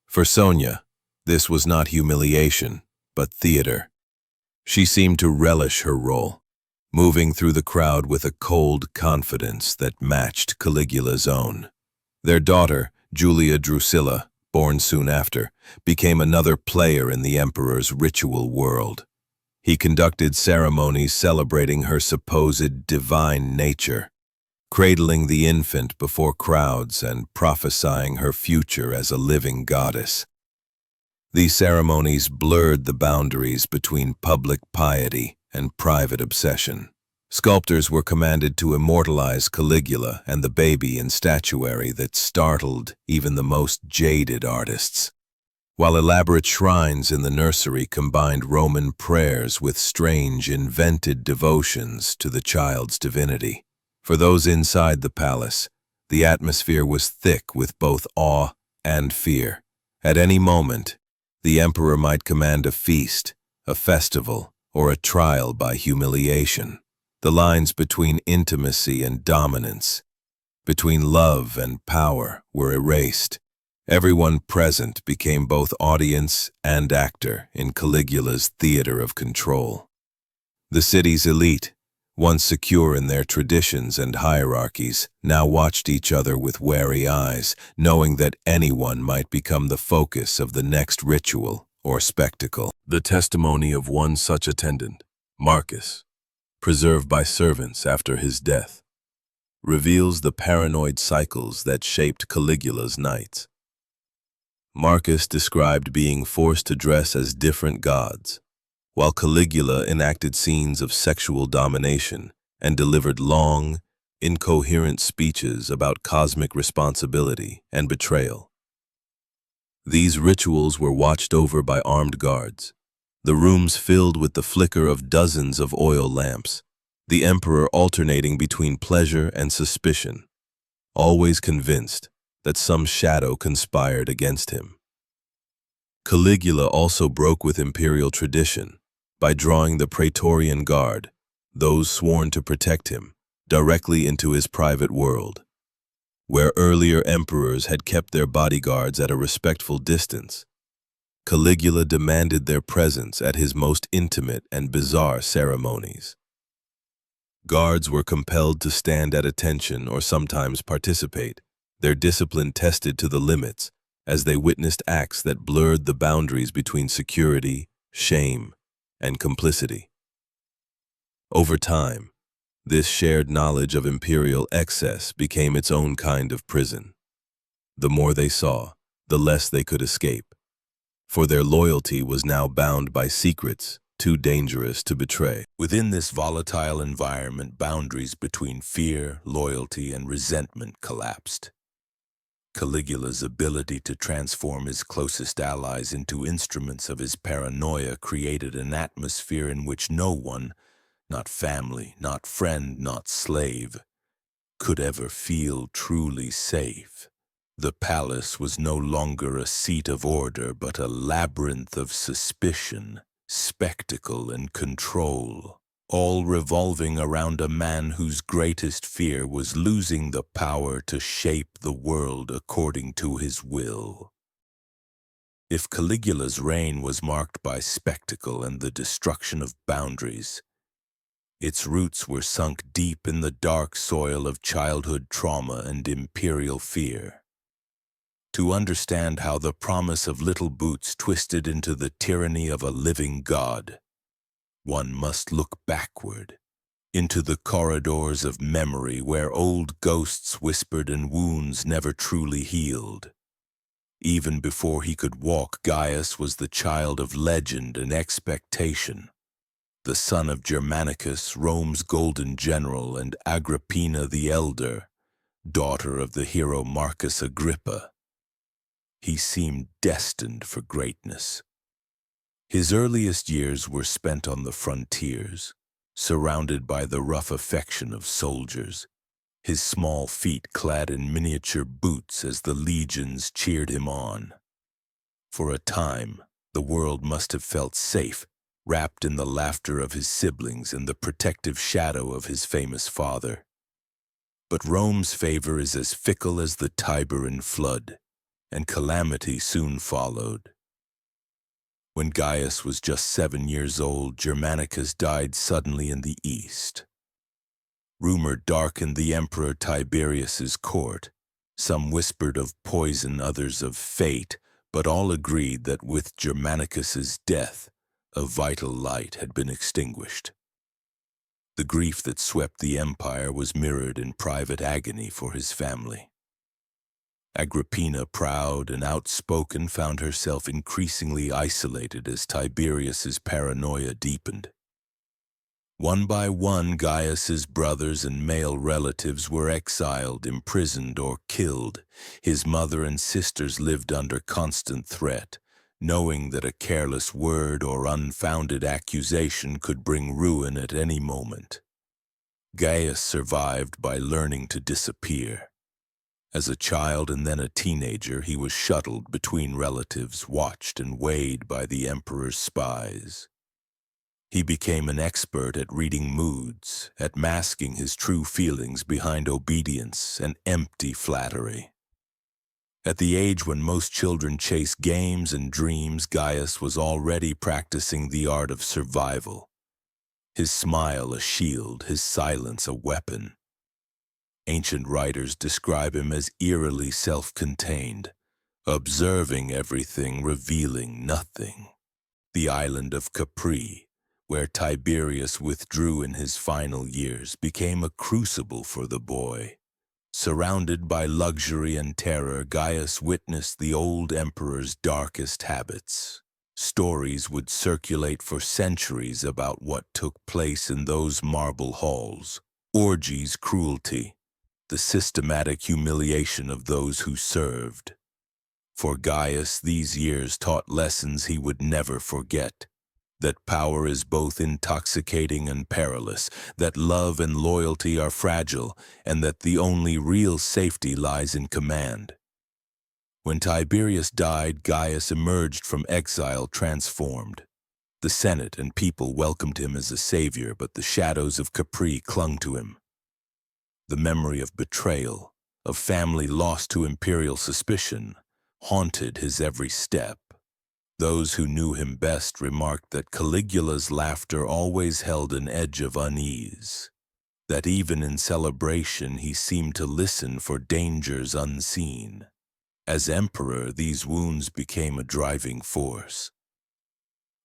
For Sonia, this was not humiliation, but theater. She seemed to relish her role, moving through the crowd with a cold confidence that matched Caligula's own. Their daughter, Julia Drusilla, born soon after, became another player in the emperor's ritual world. He conducted ceremonies celebrating her supposed divine nature, cradling the infant before crowds and prophesying her future as a living goddess. These ceremonies blurred the boundaries between public piety and private obsession. Sculptors were commanded to immortalize Caligula and the baby in statuary that startled even the most jaded artists, while elaborate shrines in the nursery combined Roman prayers with strange, invented devotions to the child's divinity. For those inside the palace, the atmosphere was thick with both awe and fear. At any moment, the emperor might command a feast, a festival, or a trial by humiliation. The lines between intimacy and dominance, between love and power, were erased. Everyone present became both audience and actor in Caligula's theater of control. The city's elite, once secure in their traditions and hierarchies, now watched each other with wary eyes, knowing that anyone might become the focus of the next ritual or spectacle. The testimony of one such attendant, Marcus, preserved by servants after his death, reveals the paranoid cycles that shaped Caligula's nights. Marcus described being forced to dress as different gods, while Caligula enacted scenes of sexual domination and delivered long, incoherent speeches about cosmic responsibility and betrayal. These rituals were watched over by armed guards, the rooms filled with the flicker of dozens of oil lamps, the emperor alternating between pleasure and suspicion, always convinced that some shadow conspired against him. Caligula also broke with imperial tradition by drawing the Praetorian Guard, those sworn to protect him, directly into his private world. Where earlier emperors had kept their bodyguards at a respectful distance, Caligula demanded their presence at his most intimate and bizarre ceremonies. Guards were compelled to stand at attention or sometimes participate, their discipline tested to the limits as they witnessed acts that blurred the boundaries between security, shame, and complicity. Over time, this shared knowledge of imperial excess became its own kind of prison. The more they saw, the less they could escape, for their loyalty was now bound by secrets too dangerous to betray. Within this volatile environment, boundaries between fear, loyalty, and resentment collapsed. Caligula's ability to transform his closest allies into instruments of his paranoia created an atmosphere in which no one, not family, not friend, not slave, could ever feel truly safe. The palace was no longer a seat of order, but a labyrinth of suspicion, spectacle, and control, all revolving around a man whose greatest fear was losing the power to shape the world according to his will. If Caligula's reign was marked by spectacle and the destruction of boundaries, its roots were sunk deep in the dark soil of childhood trauma and imperial fear. To understand how the promise of little boots twisted into the tyranny of a living god, one must look backward, into the corridors of memory where old ghosts whispered and wounds never truly healed. Even before he could walk, Gaius was the child of legend and expectation, the son of Germanicus, Rome's golden general, and Agrippina the Elder, daughter of the hero Marcus Agrippa. He seemed destined for greatness. His earliest years were spent on the frontiers, surrounded by the rough affection of soldiers, his small feet clad in miniature boots as the legions cheered him on. For a time, the world must have felt safe, wrapped in the laughter of his siblings and the protective shadow of his famous father. But Rome's favor is as fickle as the Tiber in flood, and calamity soon followed. When Gaius was just 7 years old, Germanicus died suddenly in the east. Rumor darkened the Emperor Tiberius's court. Some whispered of poison, others of fate, but all agreed that with Germanicus's death, a vital light had been extinguished. The grief that swept the empire was mirrored in private agony for his family. Agrippina, proud and outspoken, found herself increasingly isolated as Tiberius's paranoia deepened. One by one, Gaius's brothers and male relatives were exiled, imprisoned, or killed. His mother and sisters lived under constant threat, knowing that a careless word or unfounded accusation could bring ruin at any moment. Gaius survived by learning to disappear. As a child and then a teenager, he was shuttled between relatives, watched and weighed by the emperor's spies. He became an expert at reading moods, at masking his true feelings behind obedience and empty flattery. At the age when most children chase games and dreams, Gaius was already practicing the art of survival. His smile a shield, his silence a weapon. Ancient writers describe him as eerily self-contained, observing everything, revealing nothing. The island of Capri, where Tiberius withdrew in his final years, became a crucible for the boy. Surrounded by luxury and terror, Gaius witnessed the old emperor's darkest habits. Stories would circulate for centuries about what took place in those marble halls: orgies, cruelty, the systematic humiliation of those who served. For Gaius, these years taught lessons he would never forget: that power is both intoxicating and perilous, that love and loyalty are fragile, and that the only real safety lies in command. When Tiberius died, Gaius emerged from exile transformed. The Senate and people welcomed him as a savior, but the shadows of Capri clung to him. The memory of betrayal, of family lost to imperial suspicion, haunted his every step. Those who knew him best remarked that Caligula's laughter always held an edge of unease, that even in celebration he seemed to listen for dangers unseen. As emperor, these wounds became a driving force.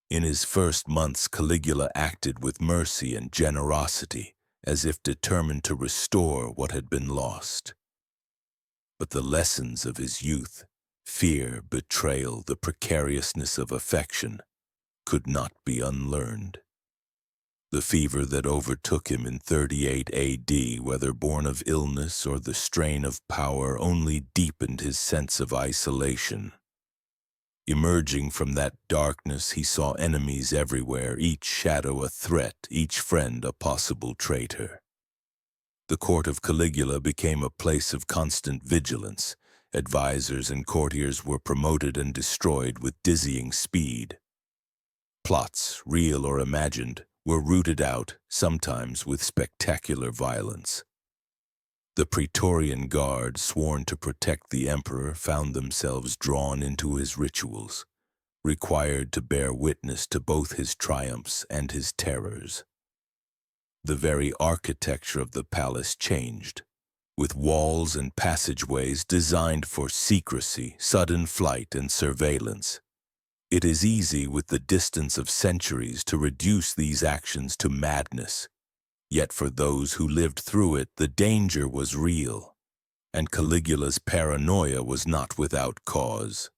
In his first months, Caligula acted with mercy and generosity, as if determined to restore what had been lost. But the lessons of his youth, fear, betrayal, the precariousness of affection, could not be unlearned. The fever that overtook him in 38 AD, whether born of illness or the strain of power, only deepened his sense of isolation. Emerging from that darkness, he saw enemies everywhere, each shadow a threat, each friend a possible traitor. The court of Caligula became a place of constant vigilance. Advisors and courtiers were promoted and destroyed with dizzying speed. Plots, real or imagined, were rooted out, sometimes with spectacular violence. The Praetorian Guard, sworn to protect the emperor, found themselves drawn into his rituals, required to bear witness to both his triumphs and his terrors. The very architecture of the palace changed, with walls and passageways designed for secrecy, sudden flight, and surveillance. It is easy, with the distance of centuries, to reduce these actions to madness. Yet for those who lived through it, the danger was real, and Caligula's paranoia was not without cause.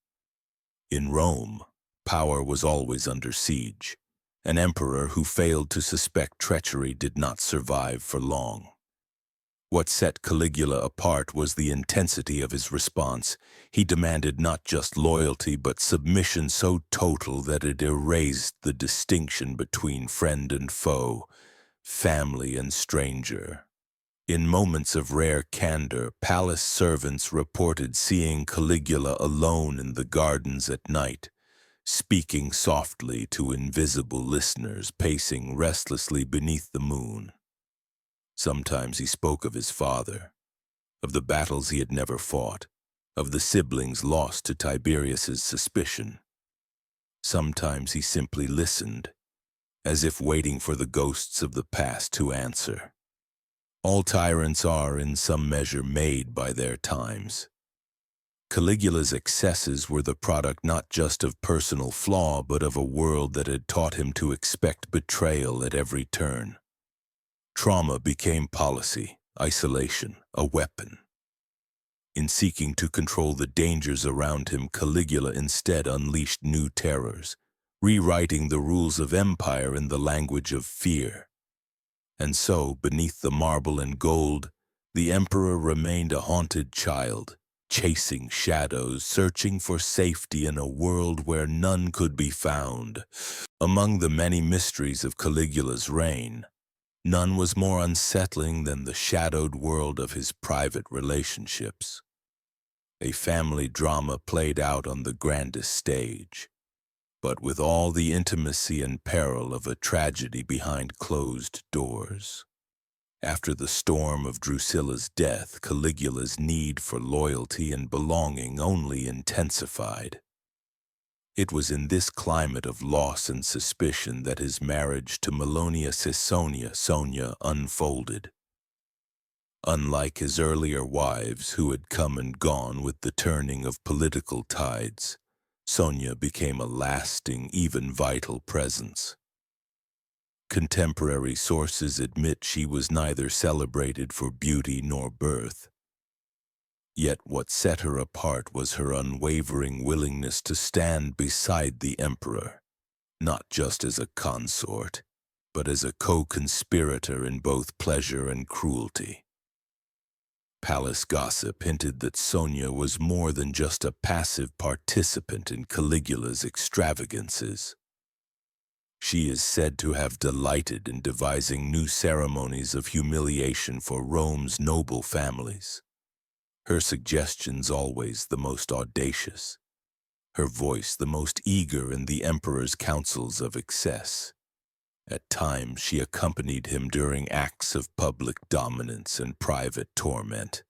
In Rome, power was always under siege. An emperor who failed to suspect treachery did not survive for long. What set Caligula apart was the intensity of his response. He demanded not just loyalty, but submission so total that it erased the distinction between friend and foe, family and stranger. In moments of rare candor, palace servants reported seeing Caligula alone in the gardens at night, speaking softly to invisible listeners, pacing restlessly beneath the moon. Sometimes he spoke of his father, of the battles he had never fought, of the siblings lost to Tiberius's suspicion. Sometimes he simply listened, as if waiting for the ghosts of the past to answer. All tyrants are, in some measure, made by their times. Caligula's excesses were the product not just of personal flaw, but of a world that had taught him to expect betrayal at every turn. Trauma became policy, isolation, a weapon. In seeking to control the dangers around him, Caligula instead unleashed new terrors, rewriting the rules of empire in the language of fear. And so, beneath the marble and gold, the emperor remained a haunted child, chasing shadows, searching for safety in a world where none could be found. Among the many mysteries of Caligula's reign, none was more unsettling than the shadowed world of his private relationships. A family drama played out on the grandest stage, but with all the intimacy and peril of a tragedy behind closed doors. After the storm of Drusilla's death, Caligula's need for loyalty and belonging only intensified. It was in this climate of loss and suspicion that his marriage to Melonia Sonia unfolded. Unlike his earlier wives, who had come and gone with the turning of political tides, Sonia became a lasting, even vital presence. Contemporary sources admit she was neither celebrated for beauty nor birth. Yet what set her apart was her unwavering willingness to stand beside the emperor, not just as a consort, but as a co-conspirator in both pleasure and cruelty. Palace gossip hinted that Sonia was more than just a passive participant in Caligula's extravagances. She is said to have delighted in devising new ceremonies of humiliation for Rome's noble families. Her suggestions always the most audacious, her voice the most eager in the emperor's councils of excess. At times she accompanied him during acts of public dominance and private torment,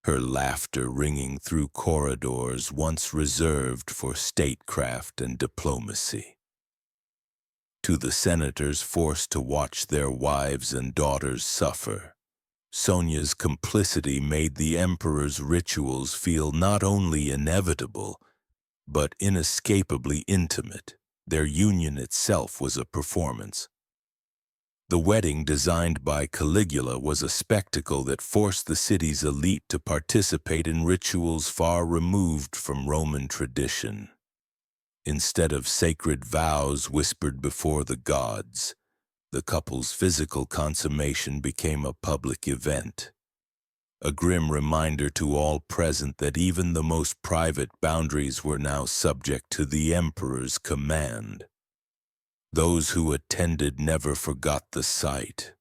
her laughter ringing through corridors once reserved for statecraft and diplomacy. To the senators forced to watch their wives and daughters suffer, Sonia's complicity made the emperor's rituals feel not only inevitable, but inescapably intimate. Their union itself was a performance. The wedding designed by Caligula was a spectacle that forced the city's elite to participate in rituals far removed from Roman tradition. Instead of sacred vows whispered before the gods, The couple's physical consummation became a public event, a grim reminder to all present that even the most private boundaries were now subject to the emperor's command. Those who attended never forgot the sight.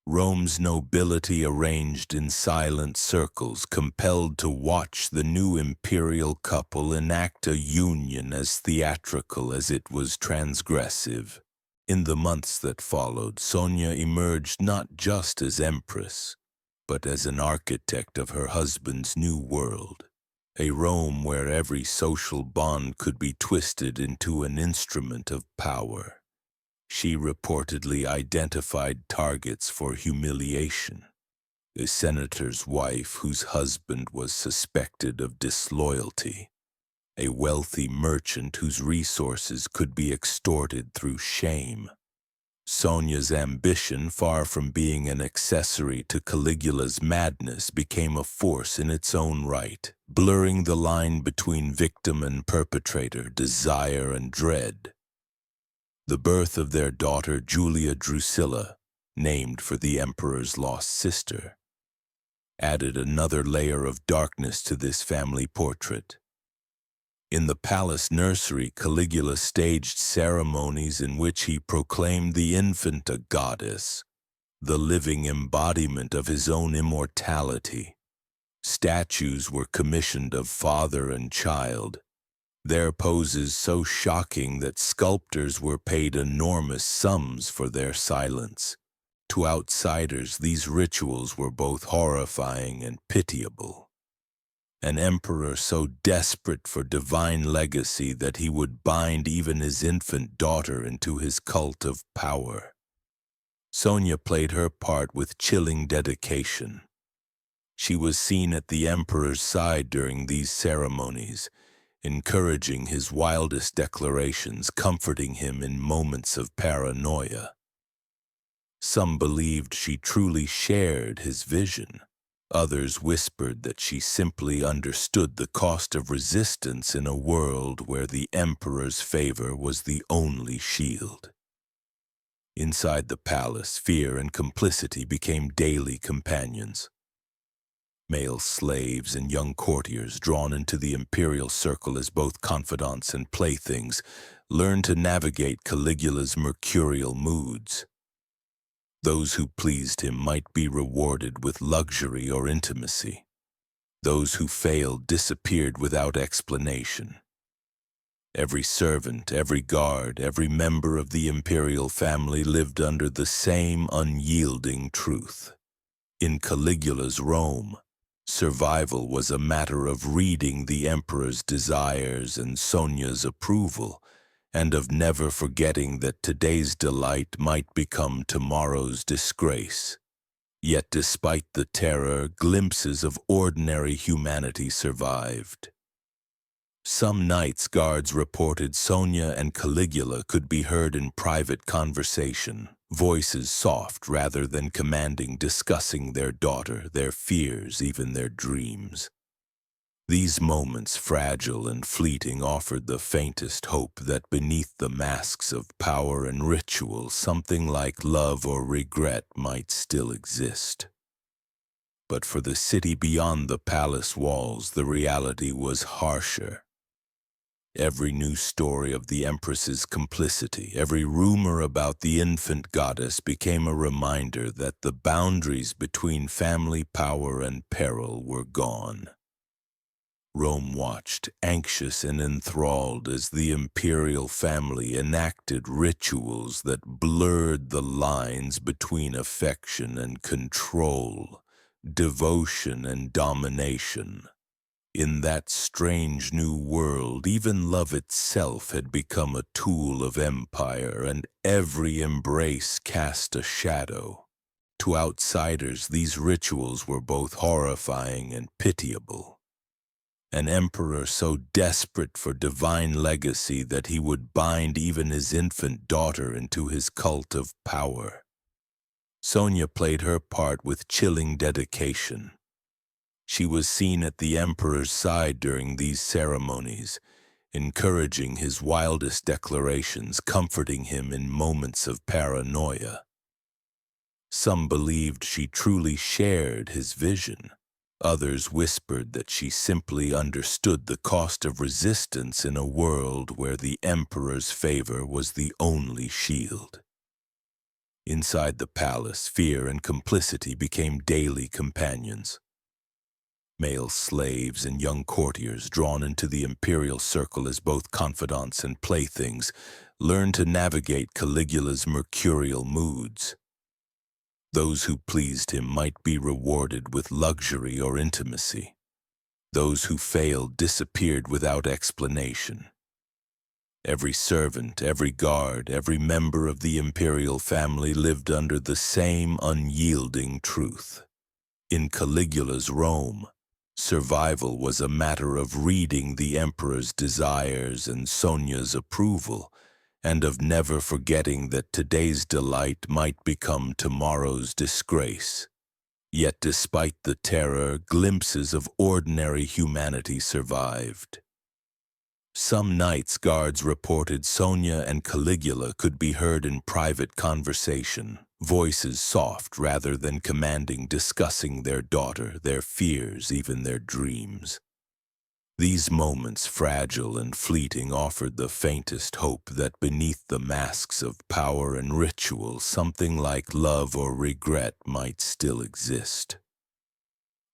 Rome's nobility arranged in silent circles, compelled to watch the new imperial couple enact a union as theatrical as it was transgressive. In the months that followed, Sonia emerged not just as empress, but as an architect of her husband's new world, a Rome where every social bond could be twisted into an instrument of power. She reportedly identified targets for humiliation. A senator's wife whose husband was suspected of disloyalty. A wealthy merchant whose resources could be extorted through shame. Sonia's ambition, far from being an accessory to Caligula's madness, became a force in its own right, blurring the line between victim and perpetrator, desire and dread. The birth of their daughter Julia Drusilla, named for the emperor's lost sister, added another layer of darkness to this family portrait. In the palace nursery, Caligula staged ceremonies in which he proclaimed the infant a goddess, the living embodiment of his own immortality. Statues were commissioned of father and child, their poses so shocking that sculptors were paid enormous sums for their silence. To outsiders, these rituals were both horrifying and pitiable. An emperor so desperate for divine legacy that he would bind even his infant daughter into his cult of power. Sonia played her part with chilling dedication. She was seen at the emperor's side during these ceremonies, encouraging his wildest declarations, comforting him in moments of paranoia. Some believed she truly shared his vision. Others whispered that she simply understood the cost of resistance in a world where the emperor's favor was the only shield. Inside the palace, fear and complicity became daily companions. Male slaves and young courtiers, drawn into the imperial circle as both confidants and playthings, learned to navigate Caligula's mercurial moods. Those who pleased him might be rewarded with luxury or intimacy. Those who failed disappeared without explanation. Every servant, every guard, every member of the imperial family lived under the same unyielding truth. In Caligula's Rome, survival was a matter of reading the emperor's desires and Sonia's approval, and of never forgetting that today's delight might become tomorrow's disgrace. Yet despite the terror, glimpses of ordinary humanity survived. Some nights, guards reported Sonia and Caligula could be heard in private conversation, voices soft rather than commanding, discussing their daughter, their fears, even their dreams. These moments, fragile and fleeting, offered the faintest hope that beneath the masks of power and ritual, something like love or regret might still exist. But for the city beyond the palace walls, the reality was harsher. Every new story of the empress's complicity, every rumor about the infant goddess became a reminder that the boundaries between family power and peril were gone. Rome watched, anxious and enthralled, as the imperial family enacted rituals that blurred the lines between affection and control, devotion and domination. In that strange new world, even love itself had become a tool of empire, and every embrace cast a shadow. To outsiders, these rituals were both horrifying and pitiable. An emperor so desperate for divine legacy that he would bind even his infant daughter into his cult of power. Sonia played her part with chilling dedication. She was seen at the emperor's side during these ceremonies, encouraging his wildest declarations, comforting him in moments of paranoia. Some believed she truly shared his vision. Others whispered that she simply understood the cost of resistance in a world where the emperor's favor was the only shield. Inside the palace, fear and complicity became daily companions. Male slaves and young courtiers, drawn into the imperial circle as both confidants and playthings, learned to navigate Caligula's mercurial moods. Those who pleased him might be rewarded with luxury or intimacy. Those who failed disappeared without explanation. Every servant, every guard, every member of the imperial family lived under the same unyielding truth. In Caligula's Rome, survival was a matter of reading the emperor's desires and Sonia's approval, and of never forgetting that today's delight might become tomorrow's disgrace. Yet despite the terror, glimpses of ordinary humanity survived. Some nights, guards reported Sonia and Caligula could be heard in private conversation, voices soft rather than commanding, discussing their daughter, their fears, even their dreams. These moments, fragile and fleeting, offered the faintest hope that beneath the masks of power and ritual, something like love or regret might still exist.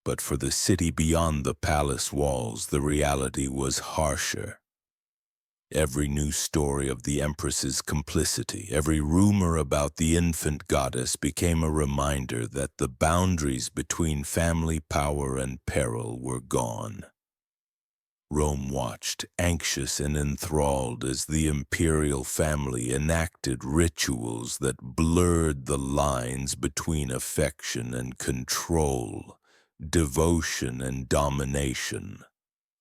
But for the city beyond the palace walls, the reality was harsher. Every new story of the Empress's complicity, every rumor about the infant goddess became a reminder that the boundaries between family power and peril were gone. Rome watched, anxious and enthralled, as the imperial family enacted rituals that blurred the lines between affection and control, devotion and domination.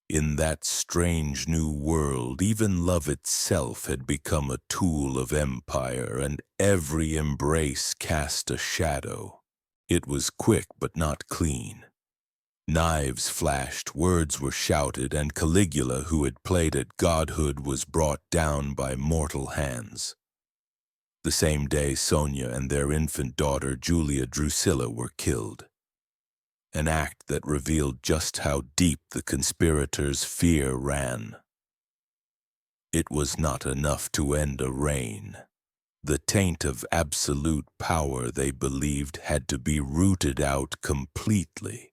In that strange new world, even love itself had become a tool of empire, and every embrace cast a shadow. It was quick but not clean. Knives flashed, words were shouted, and Caligula, who had played at godhood, was brought down by mortal hands. The same day, Sonia and their infant daughter Julia Drusilla were killed. An act that revealed just how deep the conspirators' fear ran. It was not enough to end a reign. The taint of absolute power, they believed, had to be rooted out completely.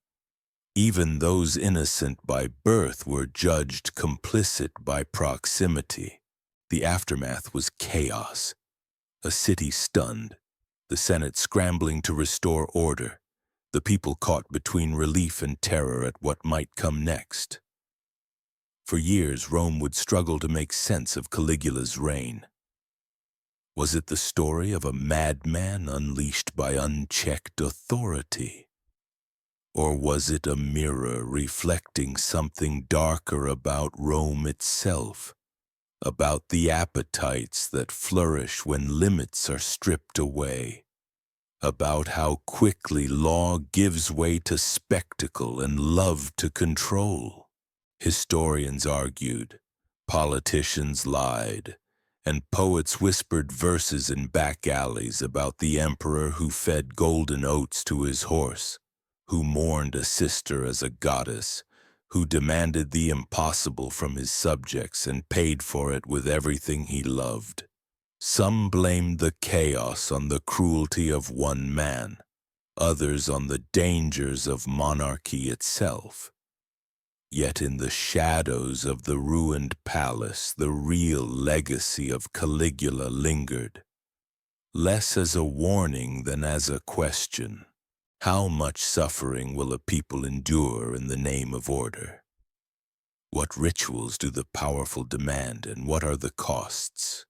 Even those innocent by birth were judged complicit by proximity. The aftermath was chaos. A city stunned, the Senate scrambling to restore order, the people caught between relief and terror at what might come next. For years, Rome would struggle to make sense of Caligula's reign. Was it the story of a madman unleashed by unchecked authority? Or was it a mirror reflecting something darker about Rome itself, about the appetites that flourish when limits are stripped away, about how quickly law gives way to spectacle and love to control? Historians argued, politicians lied, and poets whispered verses in back alleys about the emperor who fed golden oats to his horse, who mourned a sister as a goddess, who demanded the impossible from his subjects and paid for it with everything he loved. Some blamed the chaos on the cruelty of one man, others on the dangers of monarchy itself. Yet in the shadows of the ruined palace, the real legacy of Caligula lingered, less as a warning than as a question. How much suffering will a people endure in the name of order? What rituals do the powerful demand, and what are the costs?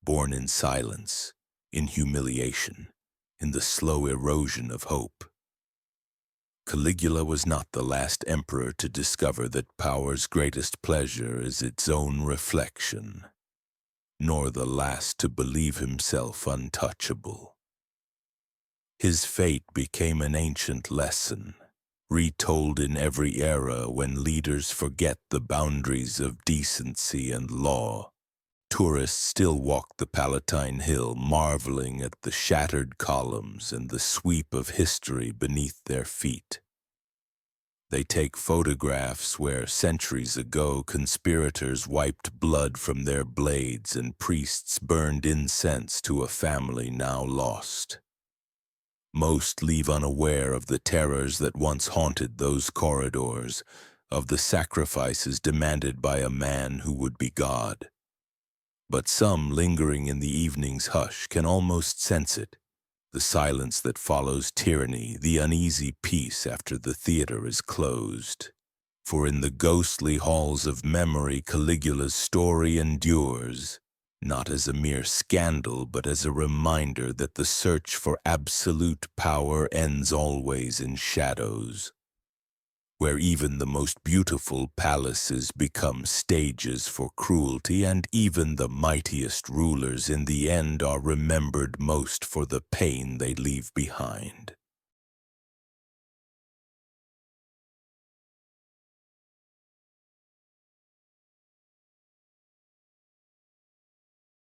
Born in silence, in humiliation, in the slow erosion of hope. Caligula was not the last emperor to discover that power's greatest pleasure is its own reflection, nor the last to believe himself untouchable. His fate became an ancient lesson, retold in every era when leaders forget the boundaries of decency and law. tourists still walk the Palatine Hill, marveling at the shattered columns and the sweep of history beneath their feet. They take photographs where centuries ago conspirators wiped blood from their blades and priests burned incense to a family now lost. Most leave unaware of the terrors that once haunted those corridors, of the sacrifices demanded by a man who would be God. But some, lingering in the evening's hush, can almost sense it, the silence that follows tyranny, the uneasy peace after the theater is closed. For in the ghostly halls of memory, Caligula's story endures, not as a mere scandal, but as a reminder that the search for absolute power ends always in shadows, where even the most beautiful palaces become stages for cruelty, and even the mightiest rulers in the end are remembered most for the pain they leave behind.